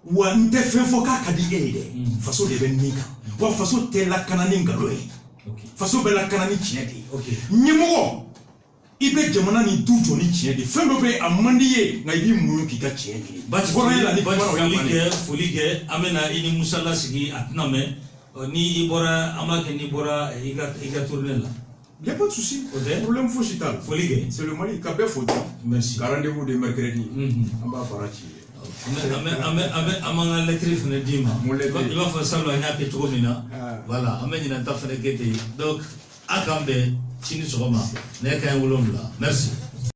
Wa n'te fait foka kadigede. Faso de Benika. Wa faso te la kanani ngaloe. Ok. Faso be la kanani tiedi. Ok. Nyemo. Ibe jamana ni tujo ni tiedi. Fendo be amandiye na ibi muyo kika tiedi. Bati folige amena ini musala sigi atname ni ibora amake ni bora iga tourner là. Il n'y a pas de souci. Le problème fossital. C'est le Mali. Kabé Foti. Merci. Rendez-vous de mercredi. On va partir. Amanga lettre fene dima. Il va faire ça le nya pe mina. Voilà, ameni na ta fene kete. Donc akambe chini sogoma. Ne ka wolom la. Merci.